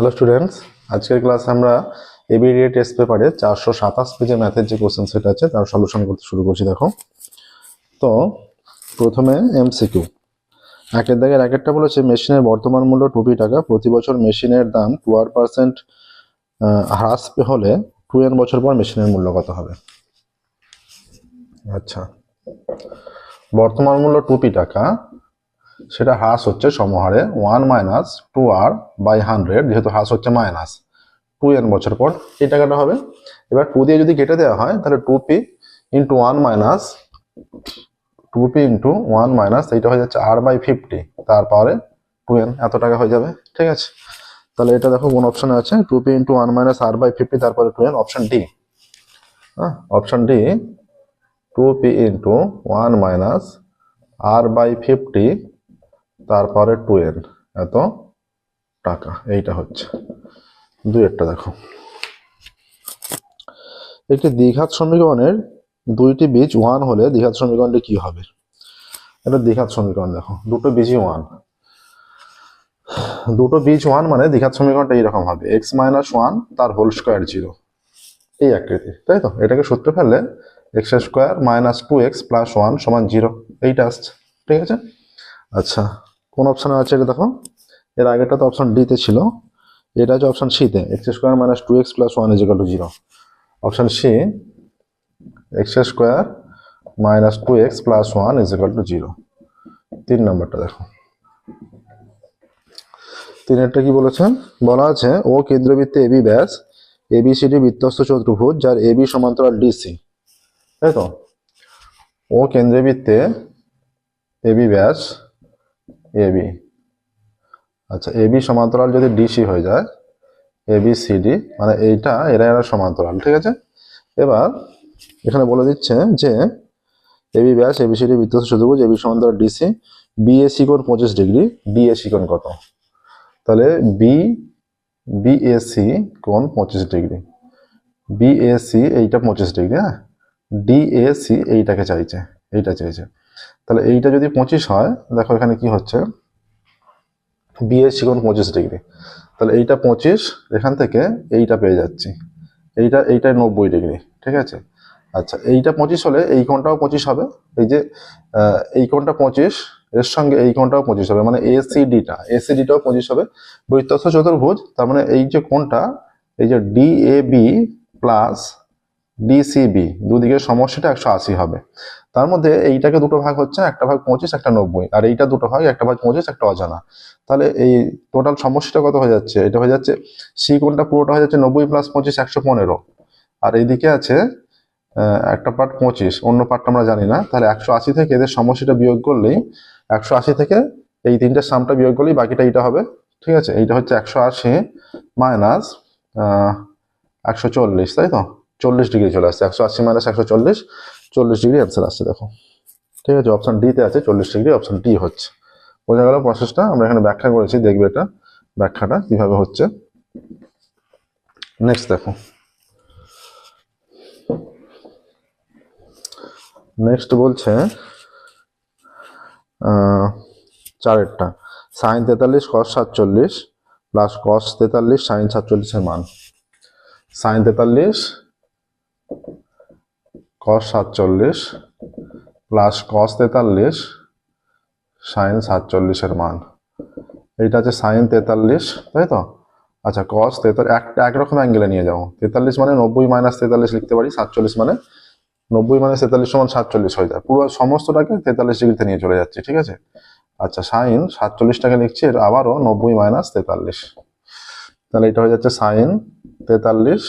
Hello students, আজকের ক্লাসে আমরা এবিডিএ টেস্ট পেপারে 427 পেজের ম্যাথের যে কোশ্চেন সেট আছে তার সলিউশন করতে শুরু করছি। দেখো, তো প্রথমে এমসিকিউ একের দাগের একটা বলেছে মেশিনের বর্তমান মূল্য 2 টাকা, প্রতি বছর মেশিনের দাম 12% হ্রাস হলে 2n বছর পর মেশিনের মূল্য কত হবে? আচ্ছা, বর্তমান মূল্য 2 টাকা, সেটা হ্রাস হচ্ছে সমহারে 1 মাইনাস 2r বাই 100, যেহেতু হ্রাস হচ্ছে মাইনাস 2n বছর পর এই টাকাটা হবে। এবার 2 দিয়ে যদি কেটে দেওয়া হয় তাহলে 2p into 1 minus 2p into 1 minus এইটা হয়ে যাচ্ছে r বাই 50, তারপরে 2n, এত টাকা হয়ে যাবে। ঠিক আছে, তাহলে এটা দেখো কোন অপশনে আছে, 2p into 1 minus r by 50 তারপরে 2n, অপশন ডি। হ্যাঁ, option D, 2p into 1 minus r by 50 তারপরে 2n, এত টাকা, এইটা হচ্ছে দুইয়েরটা। দেখো, একটি দ্বিঘাত সমীকরণের দুইটি বীজ 1 হলে দ্বিঘাত সমীকরণটি কি হবে? এটা দ্বিঘাত সমীকরণ। দেখো, দুটো বীজই 1, দুটো বীজ 1 মানে দ্বিঘাত সমীকরণটা এইরকম হবে, x মাইনাস 1 তার হোল স্কোয়ার 0, এই আকৃতি, তাই তো? এটাকে সূত্রে ফেললে x square minus 2x plus 1 সমান 0, এইটা আসছে। ঠিক আছে, আচ্ছা কোন অপশনে আছে এটা দেখো, এর আগেটা তো অপশন ডি তে ছিল, এটা হচ্ছে অপশন সি তে, x square minus 2x plus 1 is equal to 0। Option C, x square minus 2x plus 1 is equal to 0। 3 নম্বরটা দেখো, 3-এরটা কি বলেছেন? বলা আছে ও কেন্দ্রবৃত্তে এবি ব্যাস এবিসিডি বৃত্তস্থ চতুর্ভুজ যার এবি সমান্তরাল ডিসি, তাই তো? ও কেন্দ্রবৃত্তে এবি ব্যাস এবি, আচ্ছা এবি সমান্তরাল যদি ডিসি হয়ে যায়, এবিসিডি মানে এইটা এরা সমান্তরাল। ঠিক আছে, এবার এখানে বলে দিচ্ছে যে এবি ব্যাস এবিসিডি বৃত্তস্থ চতুর্ভুজ এবি সমান্তরাল ডিসি, বিএসি কোণ 25 ডিগ্রি, ডিএসি কোণ কত? তাহলে বিএসি কোণ 25 ডিগ্রি, বিএসি এইটা 25 ডিগ্রি, হ্যাঁ, ডিএসি এইটাকে চাইছে, এইটা চাইছে। তাহলে এইটা যদি 25 হয়, দেখো এখানে কি হচ্ছে, বিএসি কোণ 25 ডিগ্রি, তাহলে এইটা 25, এখান থেকে এইটা পেয়ে যাচ্ছি, এইটা 90 ডিগ্রি। ঠিক আছে, আচ্ছা এইটা 25 হলে এই কোণটাও 25 হবে, এই যে এই কোণটা 25, এর সঙ্গে এই কোণটাও 25 হবে, মানে এসিডিটাও 25 হবে। বৃত্তস্থ চতুর্ভুজ, তার মানে এই যে কোণটা, এই যে ডিএবি প্লাস ডিসিবি, দুদিকের সমষ্টিটা 180 হবে। তার মধ্যে এইটাকে দুটো ভাগ হচ্ছে, একটা ভাগ 25, একটা 90, আর এইটা দুটো ভাগ, একটা ভাগ 25, একটা অজানা। তাহলে এই টোটাল সমষ্টিটা কত হয়ে যাচ্ছে? এটা হয়ে যাচ্ছে, সি কোণটা পুরোটা হয়ে যাচ্ছে 90 প্লাস 25 115, আর এইদিকে আছে একটা পার্ট 25, অন্য পার্টটা আমরা জানি না। তাহলে 180 থেকে এদের সমষ্টিটা বিয়োগ করলেই, 180 থেকে এই তিনটের সামটা বিয়োগ করলেই বাকিটা এইটা হবে। ঠিক আছে, এইটা হচ্ছে 180 মাইনাস 140, তাই তো? 40 ডিগ্রি চলে আসছে, 180 মাইনাস 140, 40 ডিগ্রি অ্যান্সার আসছে। দেখো, ঠিক আছে, অপশন ডি তে আছে 40 ডিগ্রি, অপশন ডি হচ্ছে। বোঝা গেল প্রসেসটা? আমরা এখানে ব্যাখ্যা করেছি, দেখবে এটা ব্যাখ্যাটা কিভাবে হচ্ছে। নেক্সট দেখো, নেক্সট বলছে 4-এরটা, সাইন 43 কস 47 প্লাস কস 43 সাইন 47 এর মান। সাইন 43 কস 47 প্লাস কস 43 সাইন 47 এর মান, এইটা আছে সাইন 43, তাই তো? আচ্ছা কস 43, একটা একরকম অ্যাঙ্গেলে নিয়ে যাও, 43 মানে 90 মাইনাস 43 লিখতে পারি, 47 মানে 90 মাইনাস 43 সমান 47 হয়ে যায়, পুরো সমস্তটাকে 43 ডিগ্রিতে নিয়ে চলে যাচ্ছে। ঠিক আছে, আচ্ছা সাইন 47টাকে লিখছি, এর আবারও 90 মাইনাস 43, তাহলে এটা হয়ে যাচ্ছে সাইন 43,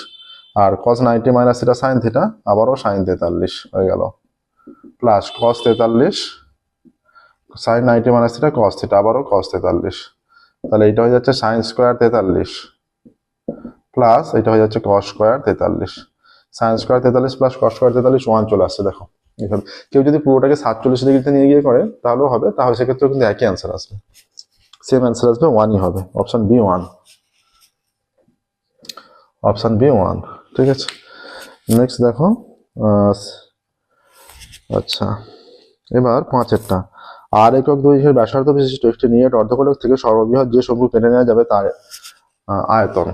আর কস 90 মাইনাস এটা সাইন থিটা, আবারও সাইন 43 হয়ে গেল, plus cos 43 sine 90 minus theta cos theta, আবারও কস 43, তাহলে এটা হয়ে যাচ্ছে সাইন স্কোয়ার 43 প্লাস এটা হয়ে যাচ্ছে cos square 43, sine square 43 plus cos square 43, 1 চলে আসছে। দেখো, এইভাবে কেউ যদি পুরোটাকে 47 ডিগ্রিতে নিয়ে গিয়ে করে তাহলেও হবে, তাহলে সেক্ষেত্রেও কিন্তু একই অ্যান্সার আসবে, সেম অ্যান্সার আসবে, 1ই হবে, অপশন বি 1, অপশন বি 1। ঠিক আছে, নেক্সট দেখো, আচ্ছা এবার 5-এরটা, আর একক দৈর্ঘ্যের ব্যাসার্ধ বিশিষ্ট একটি নিয়ট অর্ধগোলক থেকে সর্ববৃহৎ যে শঙ্কু কেটে নেওয়া যাবে আয়তন,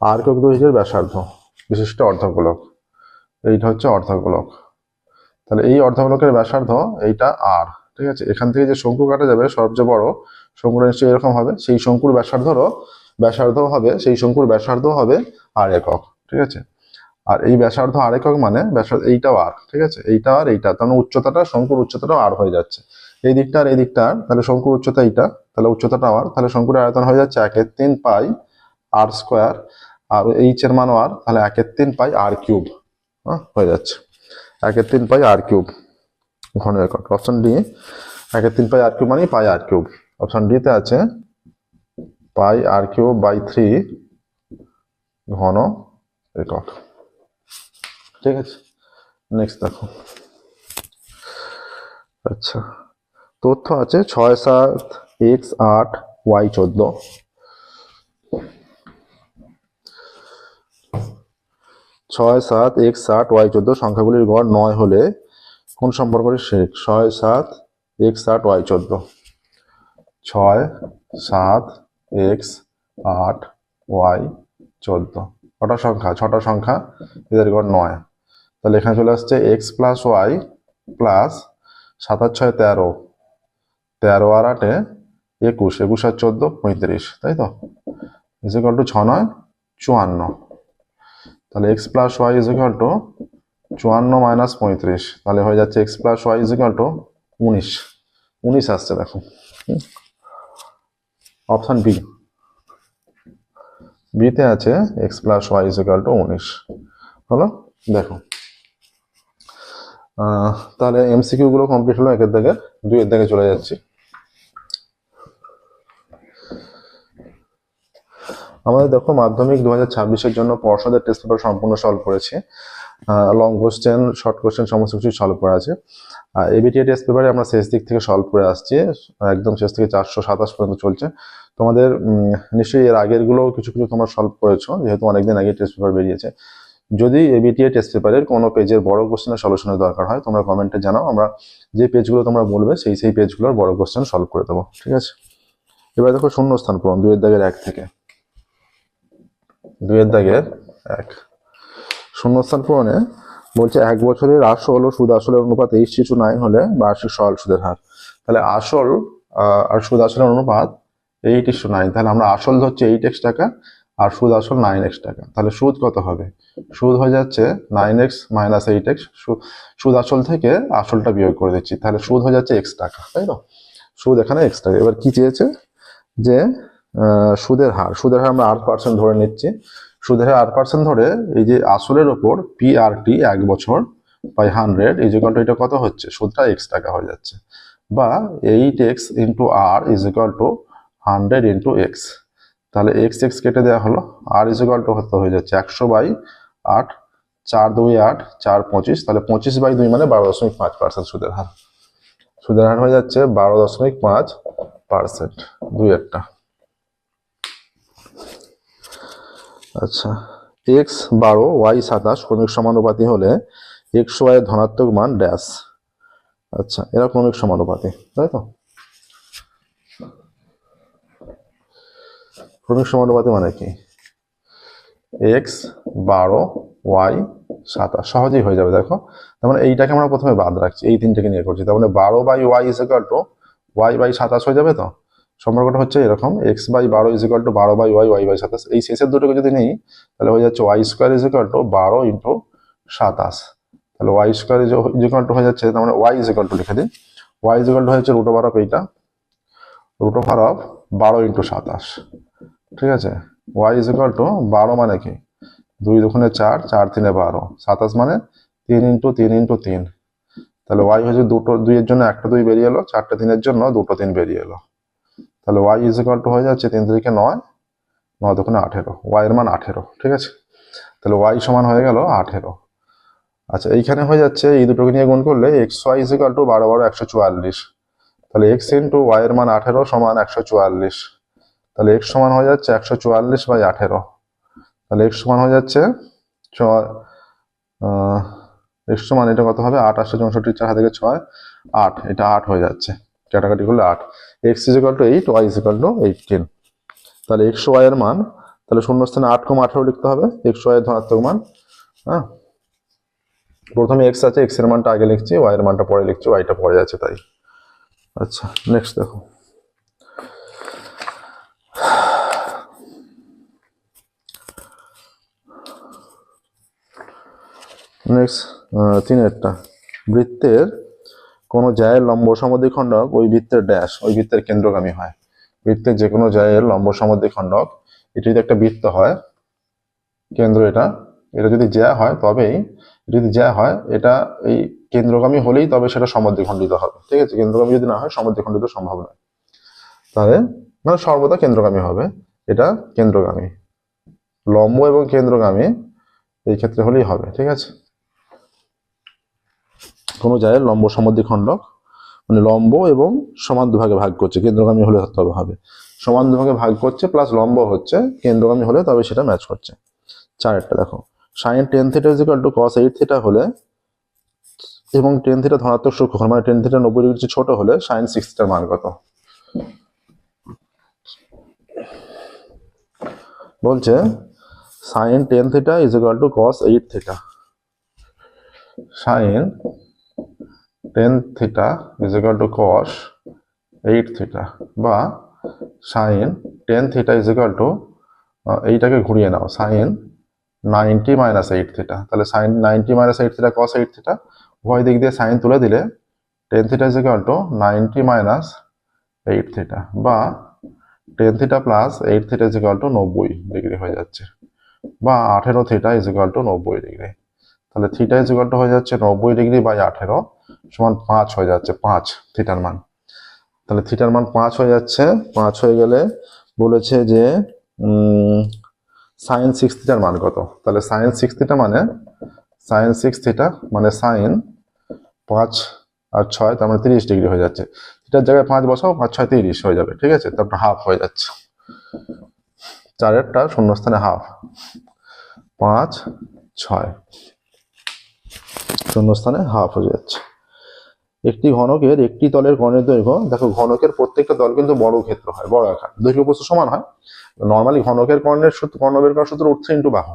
আর একক দৈর্ঘ্যের ব্যাসার্ধ বিশিষ্ট অর্ধগোলক, এইটা হচ্ছে অর্ধগোলক। তাহলে এই অর্ধগোলকের ব্যাসার্ধ এইটা আর, ঠিক আছে। এখান থেকে যে শঙ্কু কাটা যাবে সবচেয়ে বড় শঙ্কুটা নিশ্চয়ই এরকম হবে, সেই শঙ্কুর ব্যাসার্ধ হবে, সেই শঙ্কুর ব্যাসার্ধ হবে আর একক, ঠিক আছে। আর এই ব্যাসার্ধ আর একক মানে ব্যাসার্ধ এইটাও আর, ঠিক আছে, এইটা আর এইটা, তার মানে উচ্চতাটা, শঙ্কুর উচ্চতাটাও আর হয়ে যাচ্ছে, এই দিকটা আর এই দিকটা আর, তাহলে শঙ্কুর উচ্চতা এইটা, তাহলে উচ্চতাটা আর, তাহলে শঙ্কুর আয়তন হয়ে যাচ্ছে 1/3 পাই আর স্কোয়ার, আর এইচ এর মানও আর, তাহলে 1/3 পাই আর কিউব হয়ে যাচ্ছে, 1/3 পাই আর কিউব ঘন একক। অপশন ডি 1/3 পাই আর কিউব মানে পাই আর কিউব। অপশন ডি তে আছে পাই আর কিউব বাই 3 ঘন একক, ঠিক আছে। নেক্সট দেখো, আচ্ছা তথ্য আছে 6, 7, x, 8, y, 14। 6, 7, x, 8, y, 14 সংখ্যাগুলির গড় 9 হলে কোন সম্পর্কটি সঠিক? 6, 7, x, 8, y, 14। 6, 7, x, 8, y, 14 কটা সংখ্যা? 6টা সংখ্যা, এদের গড় 9। তাহলে এখানে চলে আসছে x প্লাস ওয়াই প্লাস 7 আর 6 13, 13 আর 8 21, 21 আর 14 35, তাই তো, ইজ ইকুয়াল টু 6 9 54। তাহলে x plus Y is equal to 54 minus 35, তাহলে হয়ে যাচ্ছে x plus Y is equal to 19 আসছে দেখো। অপশন বি তে আছে x plus Y is equal to 19 হলো। দেখো তাহলে এমসিকিউ গুলো কমপ্লিট হলো, একের দাগে 2 এর দাগে চলে যাচ্ছি। আমাদের দেখো মাধ্যমিক 2026-এর জন্য পর্ষদের টেস্ট পেপার সম্পূর্ণ সলভ করেছি, লং কোশ্চেন, শর্ট কোশ্চেন সমস্ত কিছু সলভ করা আছে। এবিটিএ টেস্ট পেপারে আমরা শেষ দিক থেকে সলভ করে আসছি, একদম শেষ থেকে 427 পর্যন্ত চলছে। তোমাদের নিশ্চয়ই এর আগের গুলো কিছু কিছু তোমরা সলভ করেছো, যেহেতু অনেকদিন আগে টেস্ট পেপার বেরিয়েছে। যদি এবিটিএ টেস্ট পেপারের কোনো পেজের বড় কোশ্চেনের সলিউশনের দরকার হয় তোমরা কমেন্টে জানাও, আমরা যে পেজগুলো তোমরা বলবে সেই পেজগুলোর বড় কোশ্চেন সলভ করে দেবো, ঠিক আছে। এবার দেখো শূন্যস্থান পূরণ 2 এর দাগের 1 থেকে, 2 এর দাগের 1 শূন্যস্থান পূরণে বলছে 1 বছরের আসল ও সুদ আসলের অনুপাত 8:9 হলে বার্ষিক সরল সুদের হার। তাহলে আসল আর সুদ আসলের অনুপাত 8:9, তাহলে আমরা আসল ধরছি 8x টাকা আর সুদ আসল 9x টাকা, তাহলে সুদ কত হবে? সুদ হয়ে যাচ্ছে 9x মাইনাস 8x, সুদ আসল থেকে আসলটা বিয়োগ করে দিচ্ছি, তাহলে সুদ হয়ে যাচ্ছে x টাকা, তাই তো, সুদ এখানে x টাকা। এবার কি চেয়েছে যে সুদের হার আমরা 8% ধরে নিচ্ছি, সুদের হার 8% ধরে এই যে আসলের ওপর PRT 1 বছর বাই 100 ইজ ইকুয়াল টু এটা কত হচ্ছে? সুদটা x টাকা হয়ে যাচ্ছে, বা 8x into r is equal two 100 into x। তাহলে x কেটে দেওয়া হলো, r ইজ ইকুয়াল টু হয়ে যাচ্ছে 100/8, 4 2 8, 4 25, তাহলে 25/2 মানে 12.5% সুদের হার হয়ে যাচ্ছে 12.5%, 2 একটা। আচ্ছা x 12 y 27 ক্রমিক সমানুপাতি হলে x y এর ধনাত্মক মান ড্যাশ। আচ্ছা এরা ক্রমিক সমানুপাতি, তাই তো, ক্রমিক সমানুপাতি মানে কি? x 12 y 27 সহজেই হয়ে যাবে। দেখো তার মানে এইটাকে আমরা প্রথমে বাদ রাখছি, এই তিনটাকে নিয়ে করছি, তার মানে 12/y is equal two y/27 হয়ে যাবে। তো সম্পর্কটা হচ্ছে এরকম, x/12 is equal two 12/y, y/27। এই শেষের দুটোকে যদি নিই তাহলে হয়ে যাচ্ছে y square is equal two 12 into 27, তাহলে y square is equal two হয়ে যাচ্ছে, তার মানে y ইজ ইকুয়াল টু লিখে দিই, y ইজ ইকুয়াল টু হচ্ছে রুট ওভার অফ এইটা, রুট ওভার অফ 12 ইন্টু 27, ঠিক আছে। y ইজ ইকুয়াল টু 12 মানে কি 2 দুগুণে 4, 4 3 12, 27 মানে 3 ইন্টু 3 ইন্টু 3, তাহলে y হচ্ছে দুটো 2 এর জন্য একটা 2 বেরিয়ে এলো, 4টে 3 এর জন্য দুটো 3 বেরিয়ে এলো, তাহলে y ইজ ইকুয়াল টু হয়ে যাচ্ছে 3 3 9, 9 দুগুণে 18, y এর মান 18, ঠিক আছে। তাহলে y সমান হয়ে গেল 18। আচ্ছা এইখানে হয়ে যাচ্ছে এই দুটোকে নিয়ে গুণ করলে xy ইজ ইকুয়াল টু 12 12 144, তাহলে x ইন্টু y এর মান 18 সমান 144, তাহলে x সমান হয়ে যাচ্ছে 144/18, তাহলে x সমান হয়ে যাচ্ছে x সমান এটা কত হবে? 8 8 64, 4 হাতে 6 8, এটা 8 হয়ে যাচ্ছে, কাটাকাটি করলে 8, x is equal two 8, y is equal two 18। তাহলে এক্স ওয়াই এর মান, তাহলে শূন্যস্থানে 8,18 লিখতে হবে এক্স ওয়াই এর ধনাত্মক মান। হ্যাঁ, প্রথমে এক্স আছে, এক্স এর মানটা আগে লিখছি, ওয়াই এর মানটা পরে লিখছি, ওয়াইটা পরে আছে তাই। আচ্ছা, নেক্সট দেখো। নেক্সট 3-এরটা, বৃত্তের কোনো জায়ের লম্ব সমদ্বিখণ্ডক ওই বৃত্তের ড্যাশ ওই বৃত্তের কেন্দ্রগামী হয়। বৃত্তের যে কোনো জায়ের লম্ব সমদ্বিখণ্ডক, এটি যদি একটা বৃত্ত হয়, কেন্দ্র এটা, এটা যদি জ্যা হয় তবেই, যদি জ্যা হয় এটা এই কেন্দ্রগামী হলেই তবে সেটা সমদ্বিখণ্ডিত হবে। ঠিক আছে, কেন্দ্রগামী যদি না হয় সমদ্বিখণ্ডিত সম্ভব নয়। তাহলে মানে সর্বদা কেন্দ্রগামী হবে, এটা কেন্দ্রগামী, লম্ব এবং কেন্দ্রগামী এই ক্ষেত্রে হলেই হবে। ঠিক আছে, কোনো জায়ের লম্ব সমদ্বিখণ্ডক মানে লম্ব এবং সমান দুভাগে ভাগ করছে, কেন্দ্রগামী হলে তবে হবে, সমান দুভাগে ভাগ করছে প্লাস লম্ব হচ্ছে, কেন্দ্রগামী হলে তবে সেটা ম্যাচ করছে। 4-এরটা দেখো, sine ten theta is equal to cos 8 theta হলে এবং টেন থিটা ধনাত্মক সূক্ষ্মকোণ মানে টেন থিটা 90 ডিগ্রি ছোট হলে সাইন 6 থিটার মান কত? বলছে sine ten theta is equal to cos 8 theta, sine ten theta is equal to cos 8 theta, বা sine ten theta is equal to, এইটাকে ঘুরিয়ে নাও, সাইন 90 মাইনাস 8 থিটা। তাহলে sine 90 minus 8 theta cos 8 theta, উভয় দিক দিয়ে সাইন তুলে দিলে ten theta is equal to 90 minus 8 theta, বা ten theta plus 8 theta is equal to 90 degree হয়ে যাচ্ছে, বা 18 theta is equal to 90 degree. তাহলে থিটা ইজ ইকুয়াল টু হয়ে যাচ্ছে 90 ডিগ্রি বাই 18 সমান 5 হয়ে যাচ্ছে, 5 থিটার মান। তাহলে থিটার মান 5 হয়ে যাচ্ছে, 5 হয়ে গেলে বলেছে যে সাইন 6 থিটার মান কত? তাহলে সাইন 6 থিটা মানে সাইন 6 থিটা মানে সাইন 5 আর 6 তার মানে 30 ডিগ্রি হয়ে যাচ্ছে। থিটার জায়গায় 5 বসাও, 5 6 30 হয়ে যাবে। ঠিক আছে, তারপর হাফ হয়ে যাচ্ছে, 4-এরটা শূন্যস্থানে হাফ, 5 6 শূন্যস্থানে হাফ হয়ে যাচ্ছে। একটি ঘনকের একটি তলের কর্ণের দৈর্ঘ্য, দেখো ঘনকের প্রত্যেকটা তল কিন্তু বড় ক্ষেত্র হয়, বড় আকার, দৈর্ঘ্য প্রস্থ সমান হয়। নর্মালি ঘনকের কর্ণের সূত্র, কর্ণ বের করার সূত্র √3 ইন্টু বাহু,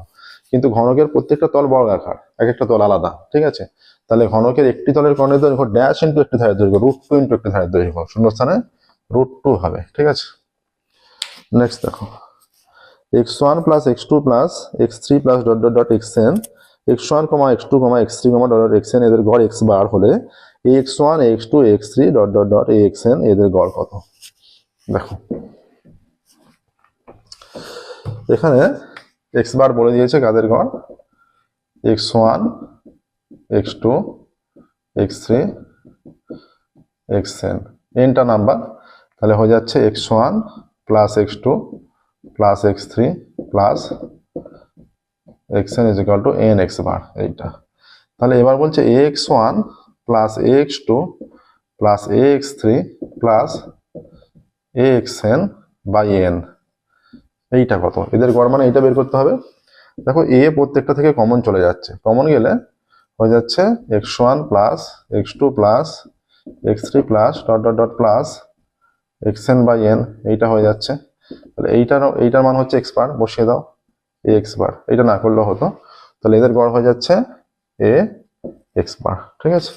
কিন্তু ঘনকের প্রত্যেকটা তল বড় আকার, এক একটা তল আলাদা। ঠিক আছে, তাহলে ঘনকের একটি তলের কর্ণের দৈর্ঘ্য ড্যাশ ইন্টু একটি ধারের দৈর্ঘ্য √2 ইন্টু একটি ধারের দৈর্ঘ্য, শূন্যস্থানে √2 হবে। ঠিক আছে, নেক্সট দেখো, x1 plus x2 plus x3 plus dot dot dot xn, x1, x2, x3, dot dot xn এদের গড় x বার হলে x1, x2, x3 dot dot dot xn এদের গড় কত? দেখো এখানে x বার বলে দিয়েছে কাদের গড়, x1, x2, x3, xn, nটা number, তাহলে হয়ে যাচ্ছে x1 plus x2 plus x3 plus xn is equal to n x বার, এইটা। তাহলে এবার বলছে ax1 plus ax2 plus ax3 plus axn by n, এইটা কত? এদের গড় মানে এইটা বের করতে হবে। দেখো a প্রত্যেকটা থেকে কমন চলে যাচ্ছে, কমন গেলে হয়ে যাচ্ছে x1 plus x2 plus x3 plus dot dot dot plus xn by n, এইটা হয়ে যাচ্ছে। তাহলে এইটার মান হচ্ছে x বার, বসিয়ে দাও ax বার, এটা না করলেও হতো। তাহলে এদের গড় হয়ে যাচ্ছে ax বার। ঠিক আছে,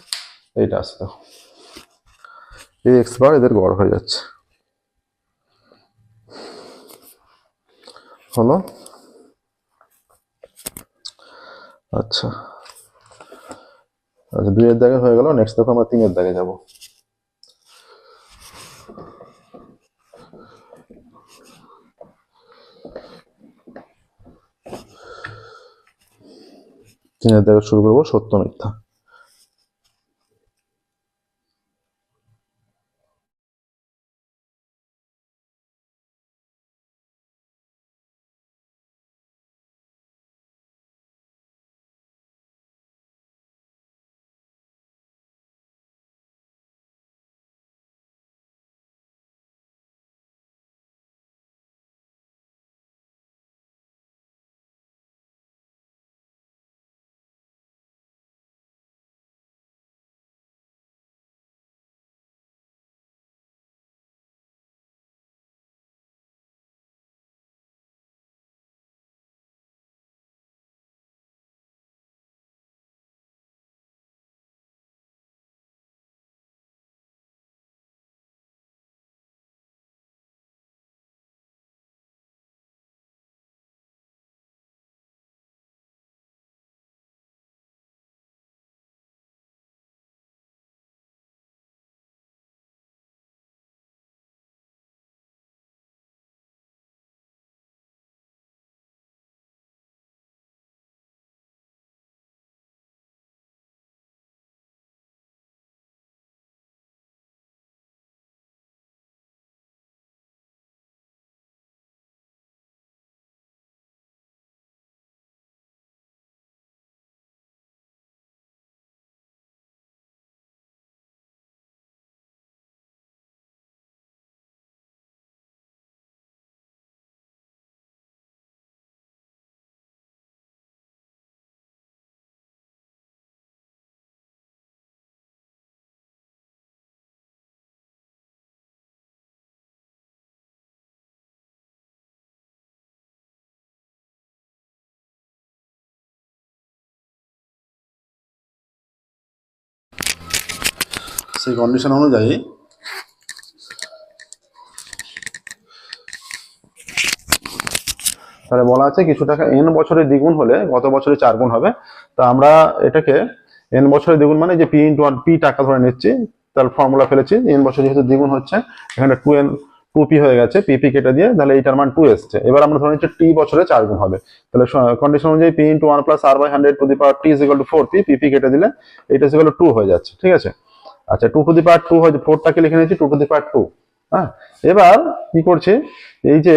এইটা আছে দেখো, ax বার এদের গড় হয়ে যাচ্ছে, হলো। আচ্ছা আচ্ছা, 2-এর দাগে হয়ে গেল। নেক্সট দেখো আমরা 3-এর দাগে যাব। 3-এর দাগে শুরু করবো সত্য মিথ্যা। সেই কন্ডিশন অনুযায়ী তাহলে বলা আছে কিছু টাকা n বছরের দ্বিগুণ হলে গত বছরে 4 গুণ হবে। তা আমরা এটাকে n বছরের দ্বিগুণ মানে যে p ইন্টু 1 p টাকা ধরে নিচ্ছি, তার ফর্মুলা ফেলেছি। n বছর যেহেতু দ্বিগুণ হচ্ছে, এখানে 2p হয়ে গেছে, pp কেটে দিয়ে, তাহলে এইটার মান 2 এসছে। এবার আমরা ধরে নিচ্ছি t বছরে 4 গুণ হবে, তাহলে কন্ডিশন অনুযায়ী p into 1 plus r by 100 to the power t is equal to 4p, pp কেটে দিলে এটা ইজ ইকুয়াল টু 2 হয়ে যাচ্ছে। ঠিক আছে, আচ্ছা 2 টু দি পাওয়ার 2 হয়ে 4টাকে লিখে নিয়েছি 2 টু দি পাওয়ার 2। হ্যাঁ, এবার কি করছি, এই যে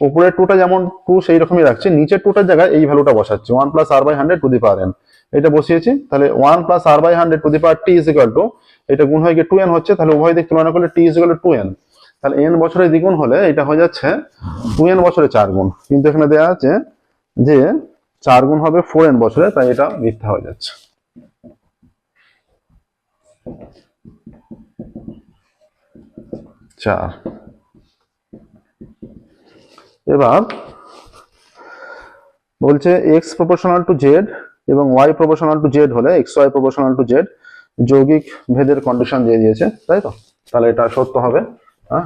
উপরের 2টা যেমন 2 সেই রকমই রাখছি, নিচের 2টার জায়গায় এই ভ্যালুটা বসাচ্ছি 1 plus r by 100 to the power n, এটা বসিয়েছি। তাহলে 1 plus r by 100 to the power t is equal to, এটা গুণ হয়ে গিয়ে 2n হচ্ছে, তাহলে উভয় দিক তুলনা করলে t is equal two 2n। তাহলে n বছরে দ্বিগুণ হলে এটা হয়ে যাচ্ছে 2n বছরে 4 গুণ, কিন্তু এখানে দেওয়া আছে যে 4 গুণ হবে 4n বছরে, তাই এটা মিথ্যা হয়ে যাচ্ছে। এবার বলছে x প্রপোর্শনাল টু z এবং y প্রপোর্শনাল টু z হলে xy প্রপোর্শনাল টু z যৌগিক ভেদের কন্ডিশন দিয়ে দিয়েছে, তাই তো? তাহলে এটা সত্য হবে। হ্যাঁ,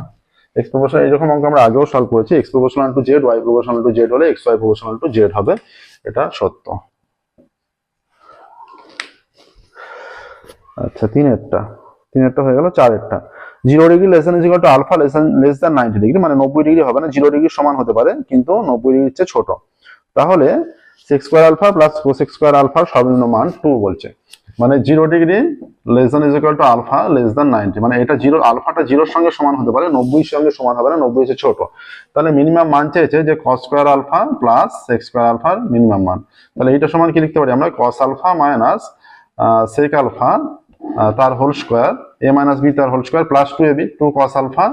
x প্রপোর্শনাল, এরকম অঙ্ক আমরা আগেও সলভ করেছি, x proportional to z y proportional to z হলে xy প্রপোর্শনাল টু z হবে, এটা সত্য। আচ্ছা, তিনেরটা হয়ে গেল। চারেরটা 0 degree less than is equal to alpha less than 90 degree, মানে 90 ডিগ্রি হবে না, 0 ডিগ্রির সমান হতে পারে কিন্তু 90 ডিগ্রির চেয়ে ছোট। তাহলে sec square alpha plus cosec square আলফার সর্বনিম্ন মান 2 বলছে, মানে 0 degree less than is equal to alpha less than 90, মানে এটা 0, আলফাটা 0 এর সঙ্গে সমান হতে পারে, 90 এর সঙ্গে সমান হবে না, 90 এর চেয়ে ছোট। তাহলে মিনিমাম মান চেয়েছে যে cos square alpha plus sec square আলফার মিনিমাম মান। তাহলে এটা সমান কি লিখতে পারি আমরা, cos alpha minus sec alpha তার whole square a minus b তার whole square plus 2ab 2 cos alpha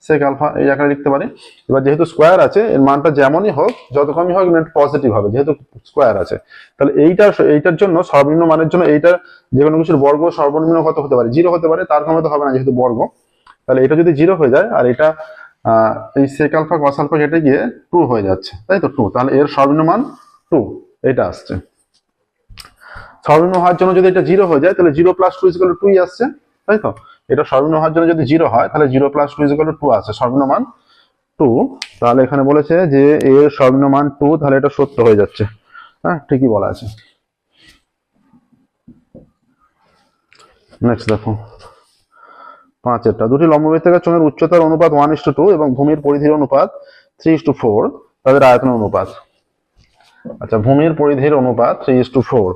sec alpha, এই আকারে লিখতে পারি। এবার যেহেতু স্কয়ার আছে, এর মানটা যেমনই হোক, যত কমই হোক, পজিটিভ হবে যেহেতু স্কয়ার আছে। তাহলে এইটার জন্য সর্বনিম্ন মানের জন্য এইটার যে কোনো কিছুর বর্গ সর্বনিম্ন কত হতে পারে, 0 হতে পারে, তার কমে তো হবে না যেহেতু বর্গ। তাহলে এটা যদি 0 হয়ে যায়, আর এটা এই sec আলফা cos আলফা কেটে গিয়ে 2 হয়ে যাচ্ছে, তাই তো 2, তাহলে এর সর্বনিম্ন মান 2, এটা আসছে। সর্বনিম্ন হওয়ার জন্য যদি এটা 0 হয়ে যায়, তাহলে 0 প্লাস 2 ইজ ইকুয়াল টু 2 আসছে, তাই তো? এটা সর্বনিম্ন হওয়ার জন্য যদি 0 হয়, তাহলে 0 প্লাস 2 ইজ ইকুয়াল টু 2 আসছে, সর্বনিম্ন মান 2। তাহলে এখানে বলেছে যে এর সর্বনিম্ন মান 2, তাহলে এটা সত্য হয়ে যাচ্ছে। হ্যাঁ, ঠিকই বলা আছে। নেক্সট দেখো 5এরটা, দুটি লম্ববৃত্তাকার চোঙের উচ্চতার অনুপাত 1:2 এবং ভূমির পরিধির অনুপাত 3:4, তাদের আয়তনের অনুপাত। আচ্ছা, ভূমির পরিধির অনুপাত 3:4,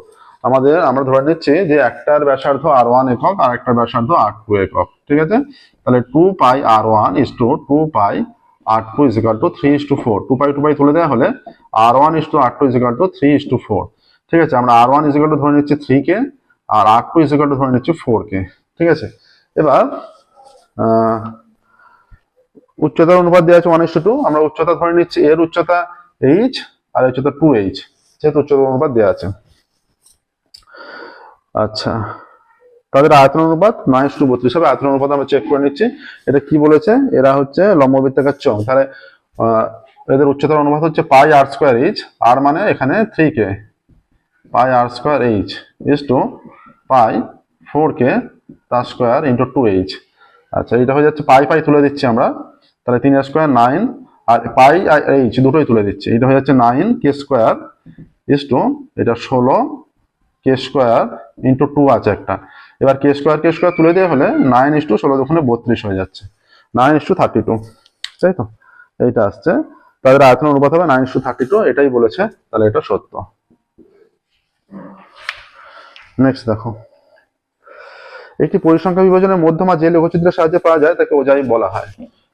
আমরা ধরে নিচ্ছি যে একটার ব্যাসার্ধ r1 একক আর একটার ব্যাসার্ধ r2 একক, ঠিক আছে? তাহলে 2 পাই r1 is to 2 pi r2 is equal to 3:4, 2 পাই তুলে দেওয়া হলে r1 is to r2 is equal to 3:4, ঠিক আছে? আমরা r1 is equal to ধরে নিচ্ছি 3 কে, আর r2 is equal to ধরে নিচ্ছি 4 কে, ঠিক আছে? এবার উচ্চতার অনুপাত দেওয়া আছে 1:2, আমরা উচ্চতা ধরে নিচ্ছি, এর উচ্চতা h আর উচ্চতা 2h, যেহেতু উচ্চতার অনুপাত দেওয়া আছে। আচ্ছা, তাদের আয়তন অনুপাত 9:32 হবে। আয়তন অনুপাত আমরা চেক করে নিচ্ছি, এটা কি বলেছে, এরা হচ্ছে লম্ববৃত্তাকার চোঙ, তাহলে এদের উচ্চতার অনুপাত হচ্ছে পাই r স্কয়ার h, আর মানে এখানে 3 কে, pi r square h is to pi 4 কে তার স্কয়ার ইন্টু 2h। আচ্ছা, এটা হয়ে যাচ্ছে পাই তুলে দিচ্ছি আমরা, তাহলে 3 স্কয়ার 9, আর পাই আর h দুটোই তুলে দিচ্ছি, এটা হয়ে যাচ্ছে 9 কে স্কয়ার ইজ টু, এটা 16 কে স্কয়ার ইন্টু 2 আছে একটা। এবার কে স্কয়ার তুলে দেওয়া হলে 9:16 দুগুণে 32 হয়ে যাচ্ছে, 9:32, তাই তো? এইটা আসছে, তাদের আয়তন অনুপাত হবে 9:32, এটাই বলেছে, তাহলে এটা সত্য। নেক্সট দেখো, একটি পরিসংখ্যা বিভাজনের মধ্যমা যে লঘুচিত্রের সাহায্যে পাওয়া যায় তাকে ওজাইভ বলা হয়,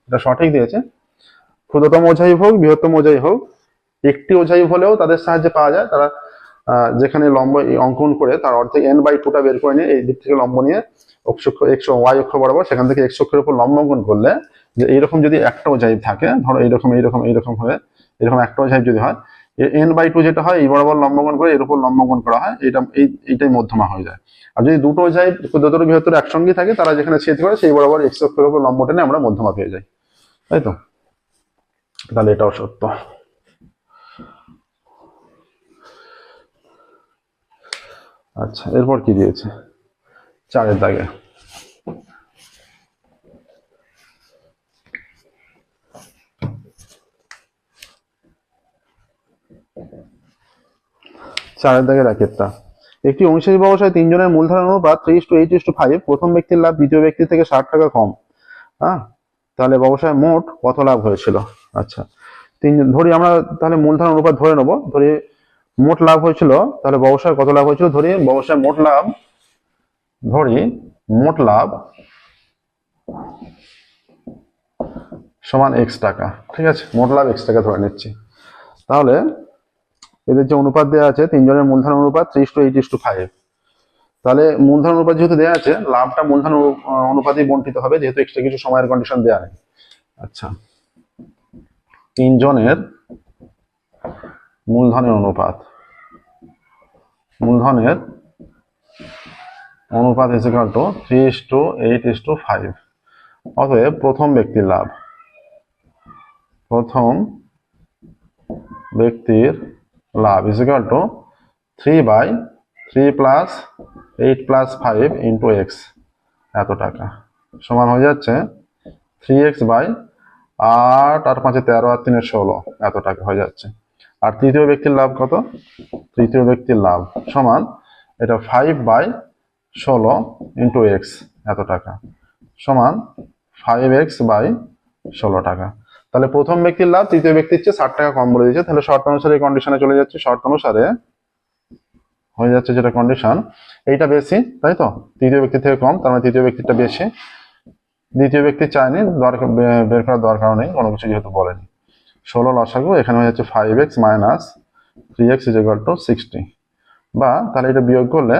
এটা সঠিক দিয়েছে। ক্ষুদ্রতম ওজাইভ হোক বৃহত্তম ওজাইভ হোক, একটি ওজাইভ হলেও তাদের সাহায্যে পাওয়া যায়। তারা যেখানে লম্ব অঙ্কন করে তার অর্ধেক n/2টা বের করে নিয়ে এই দিক থেকে লম্ব নিয়ে y অক্ষ বরাবর, সেখান থেকে x অক্ষের উপর লম্ব অঙ্কন করলে, যে এইরকম যদি একটা ওজাইভ থাকে, ধরো এইরকম হয়ে এরকম একটা ওজাইভ যদি হয়, n/2 যেটা হয় এই বরাবর লম্ব অঙ্কন করে এর উপর লম্ব অঙ্কন করা হয়, এইটাই মধ্যমা হয়ে যায়। আর যদি দুটো ওজাইভ ক্ষুদ্রতর বৃহত্তর একসঙ্গে থাকে, তারা যেখানে ছেদ করে সেই বরাবর x অক্ষের উপর লম্ব টেনে আমরা মধ্যমা পেয়ে যাই, তাই তো? তাহলে এটাও সত্য। আচ্ছা, এরপর কি দিয়েছে 4এর দাগে, 4 দাগের রাকেটটা, একটি অংশীদারি ব্যবসায় 3 জনের মূলধনের অনুপাত 3:8:5, প্রথম ব্যক্তির লাভ দ্বিতীয় ব্যক্তির থেকে 60 টাকা কম। হ্যাঁ, তাহলে ব্যবসায় মোট কত লাভ হয়েছিল? আচ্ছা, ধরি আমরা তাহলে মূলধন অনুপাত ধরে নেবো, ধরি মোট লাভ হয়েছিল, তাহলে ব্যবসায় কত লাভ হয়েছিল? ধরি ব্যবসায় মোট লাভ সমান এক্স টাকা। ঠিক আছে, মোট লাভ এক্স টাকা ধরে নিচ্ছি। তাহলে এদের যে অনুপাত দেওয়া আছে 3 জনের মূলধন অনুপাত 3:8:5, তাহলে মূলধন অনুপাত যেহেতু দেওয়া আছে, লাভটা মূলধন অনুপাতেই বন্টিত হবে, যেহেতু এক্সট্রা কিছু সময়ের কন্ডিশন দেওয়া নেই। আচ্ছা, 3 জনের মূলধনের অনুপাত ইজ ইকুয়াল টু 3:8:5। অতএব প্রথম ব্যক্তির love is equal two 3/3 plus 8 plus 5 into x, এত টাকা, সমান হয়ে যাচ্ছে 3x বাই 8 আর 5 13 আর 3 16, এত টাকা হয়ে যাচ্ছে। আর তৃতীয় ব্যক্তির লাভ কত? তৃতীয় ব্যক্তির লাভ সমান এটা 5/16 ইন্টু এক্স, এত টাকা, সমান 5x বাই 16 টাকা। তাহলে প্রথম ব্যক্তির লাভ তৃতীয় ব্যক্তির চেয়ে 60 টাকা কম বলে দিয়েছে, তাহলে শর্ত অনুসারে কন্ডিশনে চলে যাচ্ছে। শর্ত অনুসারে হয়ে যাচ্ছে যেটা কন্ডিশন, এইটা বেশি, তাই তো, তৃতীয় ব্যক্তি থেকে কম, তার মানে তৃতীয় ব্যক্তিটা বেশি। দ্বিতীয় ব্যক্তি চায়নি, বের করার দরকার নেই, কোনো কিছু যেহেতু বলেনি। 16 লসাগু, এখানে হয়ে যাচ্ছে 5x minus 3x is equal to 60, বা তাহলে এটা বিয়োগ করলে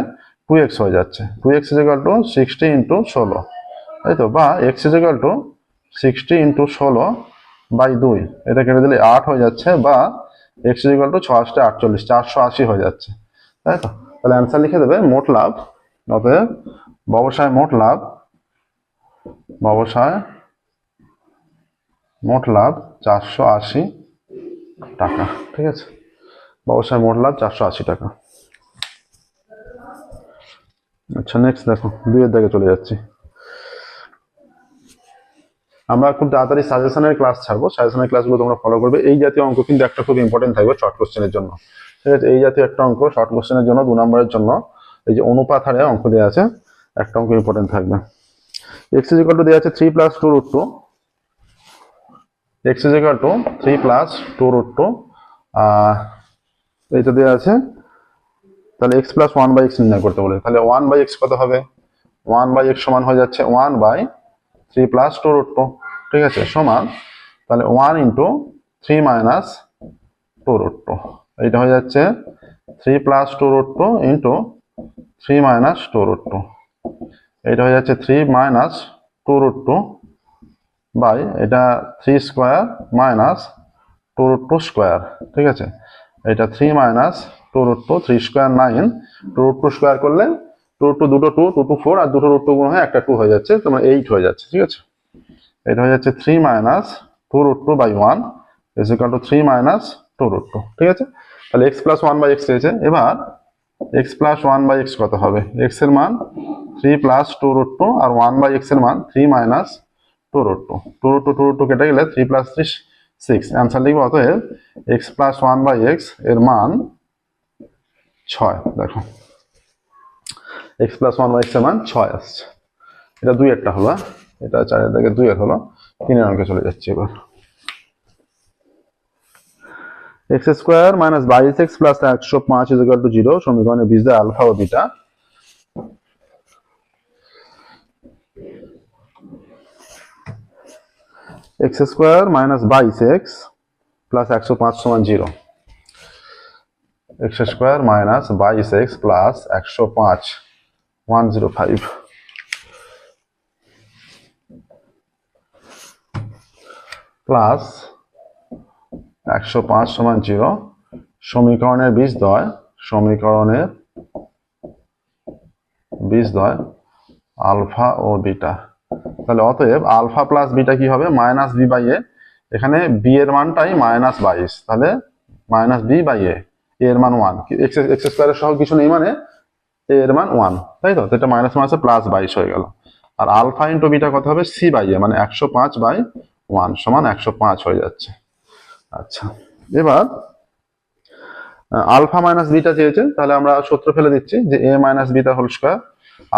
2x হয়ে যাচ্ছে। 2x is equal to 60 into 16, তাই তো, বা x is equal to 60 into 16 by 2, এটা কেটে দিলে 8 হয়ে যাচ্ছে, বা x ইজ ইকুয়াল টু 6 48, 480 হয়ে যাচ্ছে, তাই তো। তাহলে অ্যান্সার লিখে দেবে মোট লাভ। অতএব ব্যবসায় মোট লাভ 480 টাকা। ঠিক আছে, ব্যবসায় মোট লাভ 480 টাকা। আচ্ছা, নেক্সট দেখো, 2 দিকে চলে যাচ্ছি। আমরা খুব তাড়াতাড়ি সাজেশনের ক্লাস ছাড়বো, সাজেশনের ক্লাসগুলো তোমরা ফলো করবে। এই জাতীয় অঙ্ক কিন্তু একটা খুব ইম্পর্টেন্ট থাকবে শর্ট কোশ্চেনের জন্য। ঠিক আছে, এই জাতীয় একটা অঙ্ক শর্ট কোশ্চেনের জন্য 2 নম্বরের জন্য, এই যে অনুপাত হারে অঙ্ক দেওয়া আছে, একটা অঙ্ক ইম্পর্টেন্ট থাকবে। x ইজ ইকুয়াল টু দেওয়া আছে 3 plus 2√2, x is equal to 3 plus 2√2, এইটা দেওয়া আছে। তাহলে x প্লাস 1/x নির্ণয় করতে বলে, তাহলে 1/x কত হবে? 1/x সমান হয়ে যাচ্ছে 1/3 প্লাস 2√2। ঠিক আছে, সমান তাহলে 1 ইন্টু 3 মাইনাস 2√2, এইটা হয়ে যাচ্ছে 3 প্লাস 2√2 ইন্টু 3 মাইনাস 2√2, এইটা হয়ে যাচ্ছে 3 মাইনাস 2√2 বাই এটা 3 স্কোয়ার মাইনাস 2√2 স্কোয়ার। ঠিক আছে, এটা 3 মাইনাস 2√2, 3 স্কোয়ার 9, 2√2 স্কোয়ার করলে 2√2 দুটো 2, 2 2 4, আর দুটো √2 গুণ হয়ে একটা 2 হয়ে যাচ্ছে, তোমার 8 হয়ে যাচ্ছে। ঠিক আছে, এটা হয়ে যাচ্ছে 3 minus 2√2 by 1 is equal to 3 minus 2√2। ঠিক আছে, তাহলে x প্লাস 1/x হয়েছে। এবার x প্লাস 1/x কত হবে? x এর মান 3 প্লাস 2√2 আর 1/x এর মান 3 মাইনাস 2√2, 2√2 কেটে গেলে 3 প্লাস 3 6, অ্যান্সার লিখবো। অতএব x প্লাস 1/x এর মান 6। দেখো, x প্লাস 1/x এর মান 6 আসছে। এটা 2 এরটা হলো, এটা 4 এর দাগে 2 এর হলো। 3 এর অঙ্কে চলে যাচ্ছে এবার। x square minus 22x plus 105 is equal to 0, সমীকরণে বীজ দেয় আলফা ও beta. x square minus 22x plus 105 সমান 0। x square minus 22x plus 105 105 plus 105 সমান 0, সমীকরণের বীজদ্বয় আলফা ও বিটা। তাহলে অতএব আলফা প্লাস বিটা কি হবে? মাইনাস বি বাই এ। এখানে বি এর মানটাই মাইনাস 22, তাহলে মাইনাস বি বাই এ, এর মান 1, এক্স স্কোয়ারের সহ কিছু নেই, মানে এ এর মান 1, তাই তো। এটা মাইনাস মাইনাসে প্লাস 22 হয়ে গেল। আর আলফা ইন্টু বিটা কত হবে? সি বাই এ, মানে 105/1 সমান 105 হয়ে যাচ্ছে। আচ্ছা, এবার আলফা মাইনাস বিটা চেয়েছে, তাহলে আমরা সূত্র ফেলে দিচ্ছি যে এ মাইনাস বি তার whole square,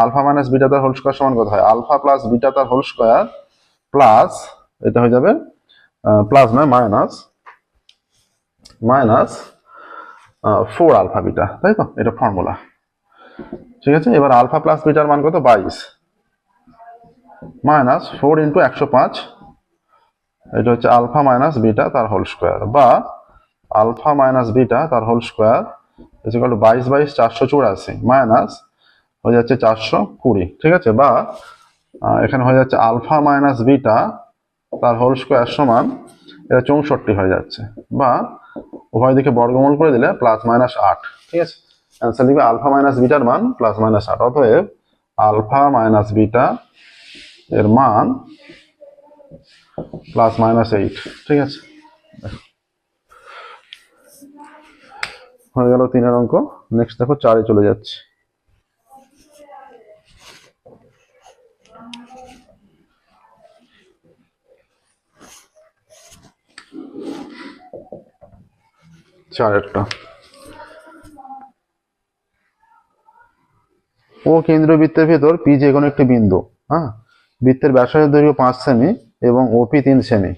alpha minus beta তার হোল স্কোয়ার সমান কত হয়, আলফা প্লাস বিটা তার হোল স্কোয়ার প্লাস, এটা হয়ে যাবে প্লাস নয় মাইনাস, মাইনাস 4 আলফা বিটা, তাই তো, এটা ফর্মুলা। ঠিক আছে, এবার আলফা প্লাস বিটার মান কত, 22 মাইনাস 4 ইন্টু 105, এটা হচ্ছে আলফা মাইনাস বিটা তার হোল স্কোয়ার, বা আলফা মাইনাস বিটা তার whole square is equal to 22 22 484 minus হয়ে যাচ্ছে 420। ঠিক আছে, বা এখানে হয়ে যাচ্ছে আলফা মাইনাস বিটা তার হোল স্কোয়ার সমান, এটা 64 হয়ে যাচ্ছে, বা উভয় দিকে বর্গমূল করে দিলে প্লাস মাইনাস 8। ঠিক আছে, অ্যান্সার লিখবে আলফা মাইনাস বিটার মান প্লাস মাইনাস 8। অতএব আলফা মাইনাস বিটা এর মান প্লাস মাইনাস 8। ঠিক আছে, হয়ে গেল 3-এর অঙ্ক। নেক্সট দেখো 4-এ চলে যাচ্ছে। চারেরটা, ও কেন্দ্রীয় বৃত্তের ভেতর পি যে কোনো একটি বিন্দু, হ্যাঁ, বৃত্তের ব্যাসার্ধের দৈর্ঘ্য 5 সেমি এবং ওপি 3 সেমি।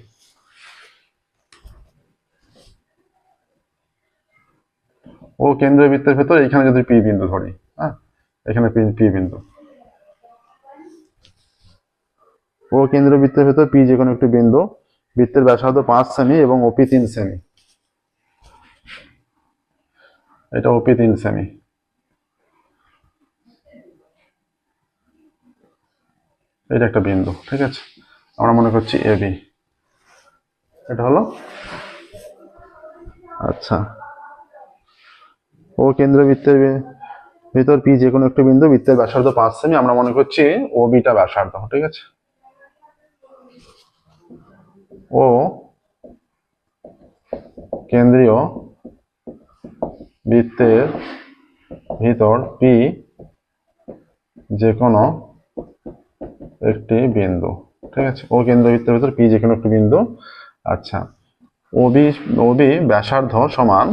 ও কেন্দ্রীয় বৃত্তের ভেতর, এখানে যদি পি বিন্দু ধরি, হ্যাঁ, এখানে পি বিন্দু, ও কেন্দ্রীয় বৃত্তের ভেতর পি যে কোনো একটি বিন্দু, বৃত্তের ব্যাসার্ধ 5 সেমি এবং ওপি 3 সেমি। এটা ওপি 3 সেমি। এটা একটা বিন্দু। ঠিক আছে, আমরা মনে করছি এ বি, এটা হলো, আচ্ছা, ও কেন্দ্রীয় বৃত্তের ভিতর পি যে কোনো একটি বিন্দু, বৃত্তের ব্যাসার্ধ 5 সেমি, আমরা মনে করছি ও বিটা ব্যাসার্ধ। ঠিক আছে, ও কেন্দ্রীয় বৃত্তের ভিতর পি যে কোনো একটি বিন্দু। ঠিক আছে, ও কেন্দ্রীয় বৃত্তের ভিতর পি যে কোনো একটি বিন্দু। আচ্ছা, ওবি ওবি ব্যাসার্ধ সমান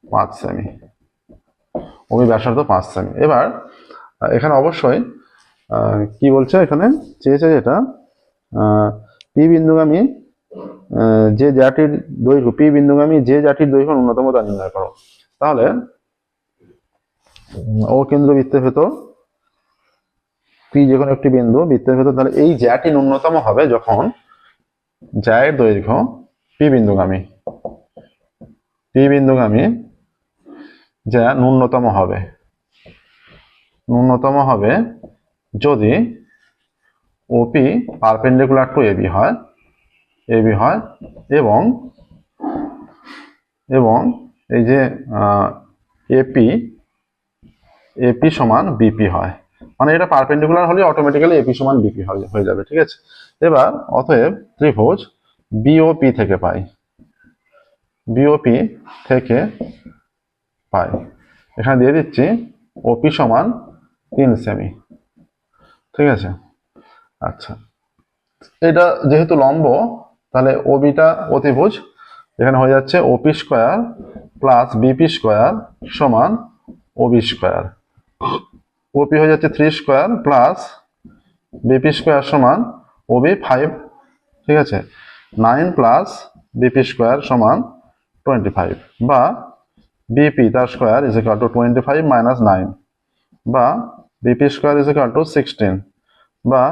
5 সেমি, ওবি ব্যাসার্ধ 5 সেমি। এবার এখানে অবশ্যই কি বলছে, এখানে চেয়েছে যেটা পি বিন্দুগামী যে জাটির দৈর্ঘ্য, পি বিন্দুগামী যে জাটির দৈর্ঘ্য ন্যূনতম তা নির্ণয় করো। তাহলে ও কেন্দ্র বৃত্তের ভেতর পি যে কোনো একটি বিন্দু, বৃত্তের ভেতর, তাহলে এই জ্যাটি ন্যূনতম হবে যখন জ্যায়ের দৈর্ঘ্য পি বিন্দুগামী, পি বিন্দুগামী যা ন্যূনতম হবে, ন্যূনতম হবে যদি ওপি পারপেন্ডিকুলার টু এবি হয়, এবি হয়, এবং এবং এই যে এপি, এপি সমান বিপি হয়, মানে এটা পারপেন্ডিকুলার হলে অটোমেটিক্যালি এপি সমান বিপি হয়ে যাবে। ঠিক আছে, এবার অতএব ত্রিভুজ বিওপি থেকে পাই, বিওপি থেকে পাই, এখানে দিয়ে দিচ্ছি ওপি সমান 3 সেমি। ঠিক আছে, আচ্ছা, এটা যেহেতু লম্ব, তাহলে ওবিটা অতিভুজ, এখানে হয়ে যাচ্ছে ওপি স্কোয়ার প্লাস বিপি স্কোয়ার সমান ওবি স্কোয়ার, ওপি হয়ে যাচ্ছে 3 স্কোয়ার প্লাস বিপি স্কোয়ার সমান ওবি 5। ঠিক আছে, 9 প্লাস বিপি স্কোয়ার সমান 25, বা বিপি তার square is equal to 25 minus 9, বা BP square is equal two 16, বা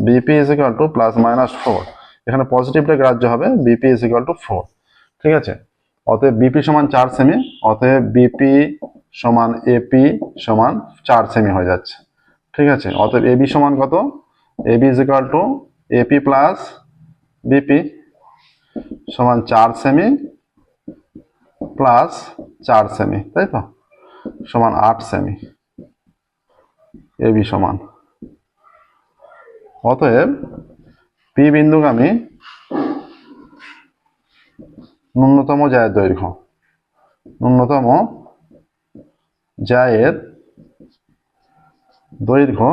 BP is equal two plus minus 4। এখানে পজিটিভটা গ্রাহ্য হবে, বিপি ইজ ইকুয়াল টু 4। ঠিক আছে, অতএব বিপি সমান 4 সেমি, অতএব বিপি সমান এপি সমান 4 সেমি হয়ে যাচ্ছে। ঠিক আছে, অতএব এবি সমান কত, AB is equal to AP plus BP সমান 4 সেমি প্লাস 4 সেমি, তাই তো, সমান 8 সেমি, এবি সমান। অতএব পি বিন্দুগামী ন্যূনতম জায়ের দৈর্ঘ্য, ন্যূনতম জায়ের দৈর্ঘ্য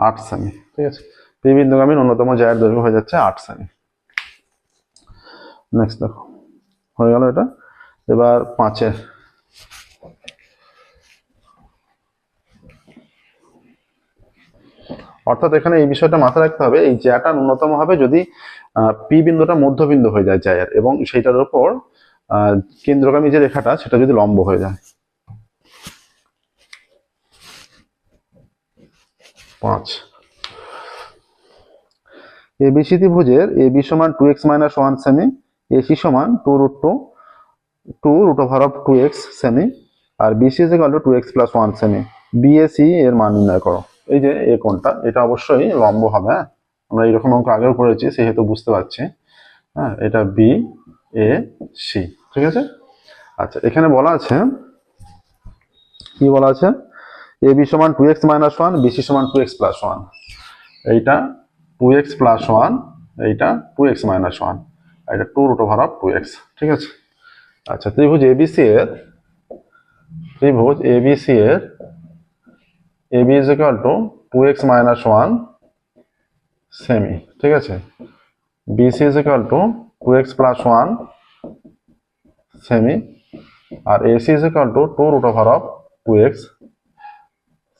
8 সেমি। ঠিক আছে, পি বিন্দুগামী ন্যূনতম জায়ের দৈর্ঘ্য হয়ে যাচ্ছে 8 সেমি। নেক্সট দেখো হয়ে গেল এটা। এবার 5-এর, অর্থাৎ এখানে এই বিষয়টা মাথায় রাখতে হবে, এই জ্যাটা ন্যূনতম হবে যদি পি বিন্দুটা মধ্যবিন্দু হয়ে যায় জ্যায়ের, এবং সেইটার উপর কেন্দ্রগামী যে রেখাটা সেটা যদি লম্ব হয়ে যায়। 5 এবিসি ত্রিভুজের এবি সমান 2x - 1 সেমি, এসি সমান 2√2 সেমি, আর BC is equal to 2x + 1 সেমি। বিএসি এর মান নির্ণয় করো। এই যে এ কোণটা, এটা অবশ্যই লম্ব হবে। হ্যাঁ, আমরা এরকম অঙ্ক আগেও করেছি, সেহেতু বুঝতে পারছি। হ্যাঁ, এটা বি এ সি, ঠিক আছে। আচ্ছা, এখানে বলা আছে, কি বলা আছে, এবি সমান 2x - 1, বিসি সমান 2x + 1। এইটা 2x + 1, এইটা 2x - 1, এটা 2√2x, ঠিক আছে। আচ্ছা, ত্রিভুজ এবিসি এর AB is equal to 2x - 1 সেমি, ঠিক আছে। BC is equal to 2x + 1 সেমি, আর AC is equal to 2√2x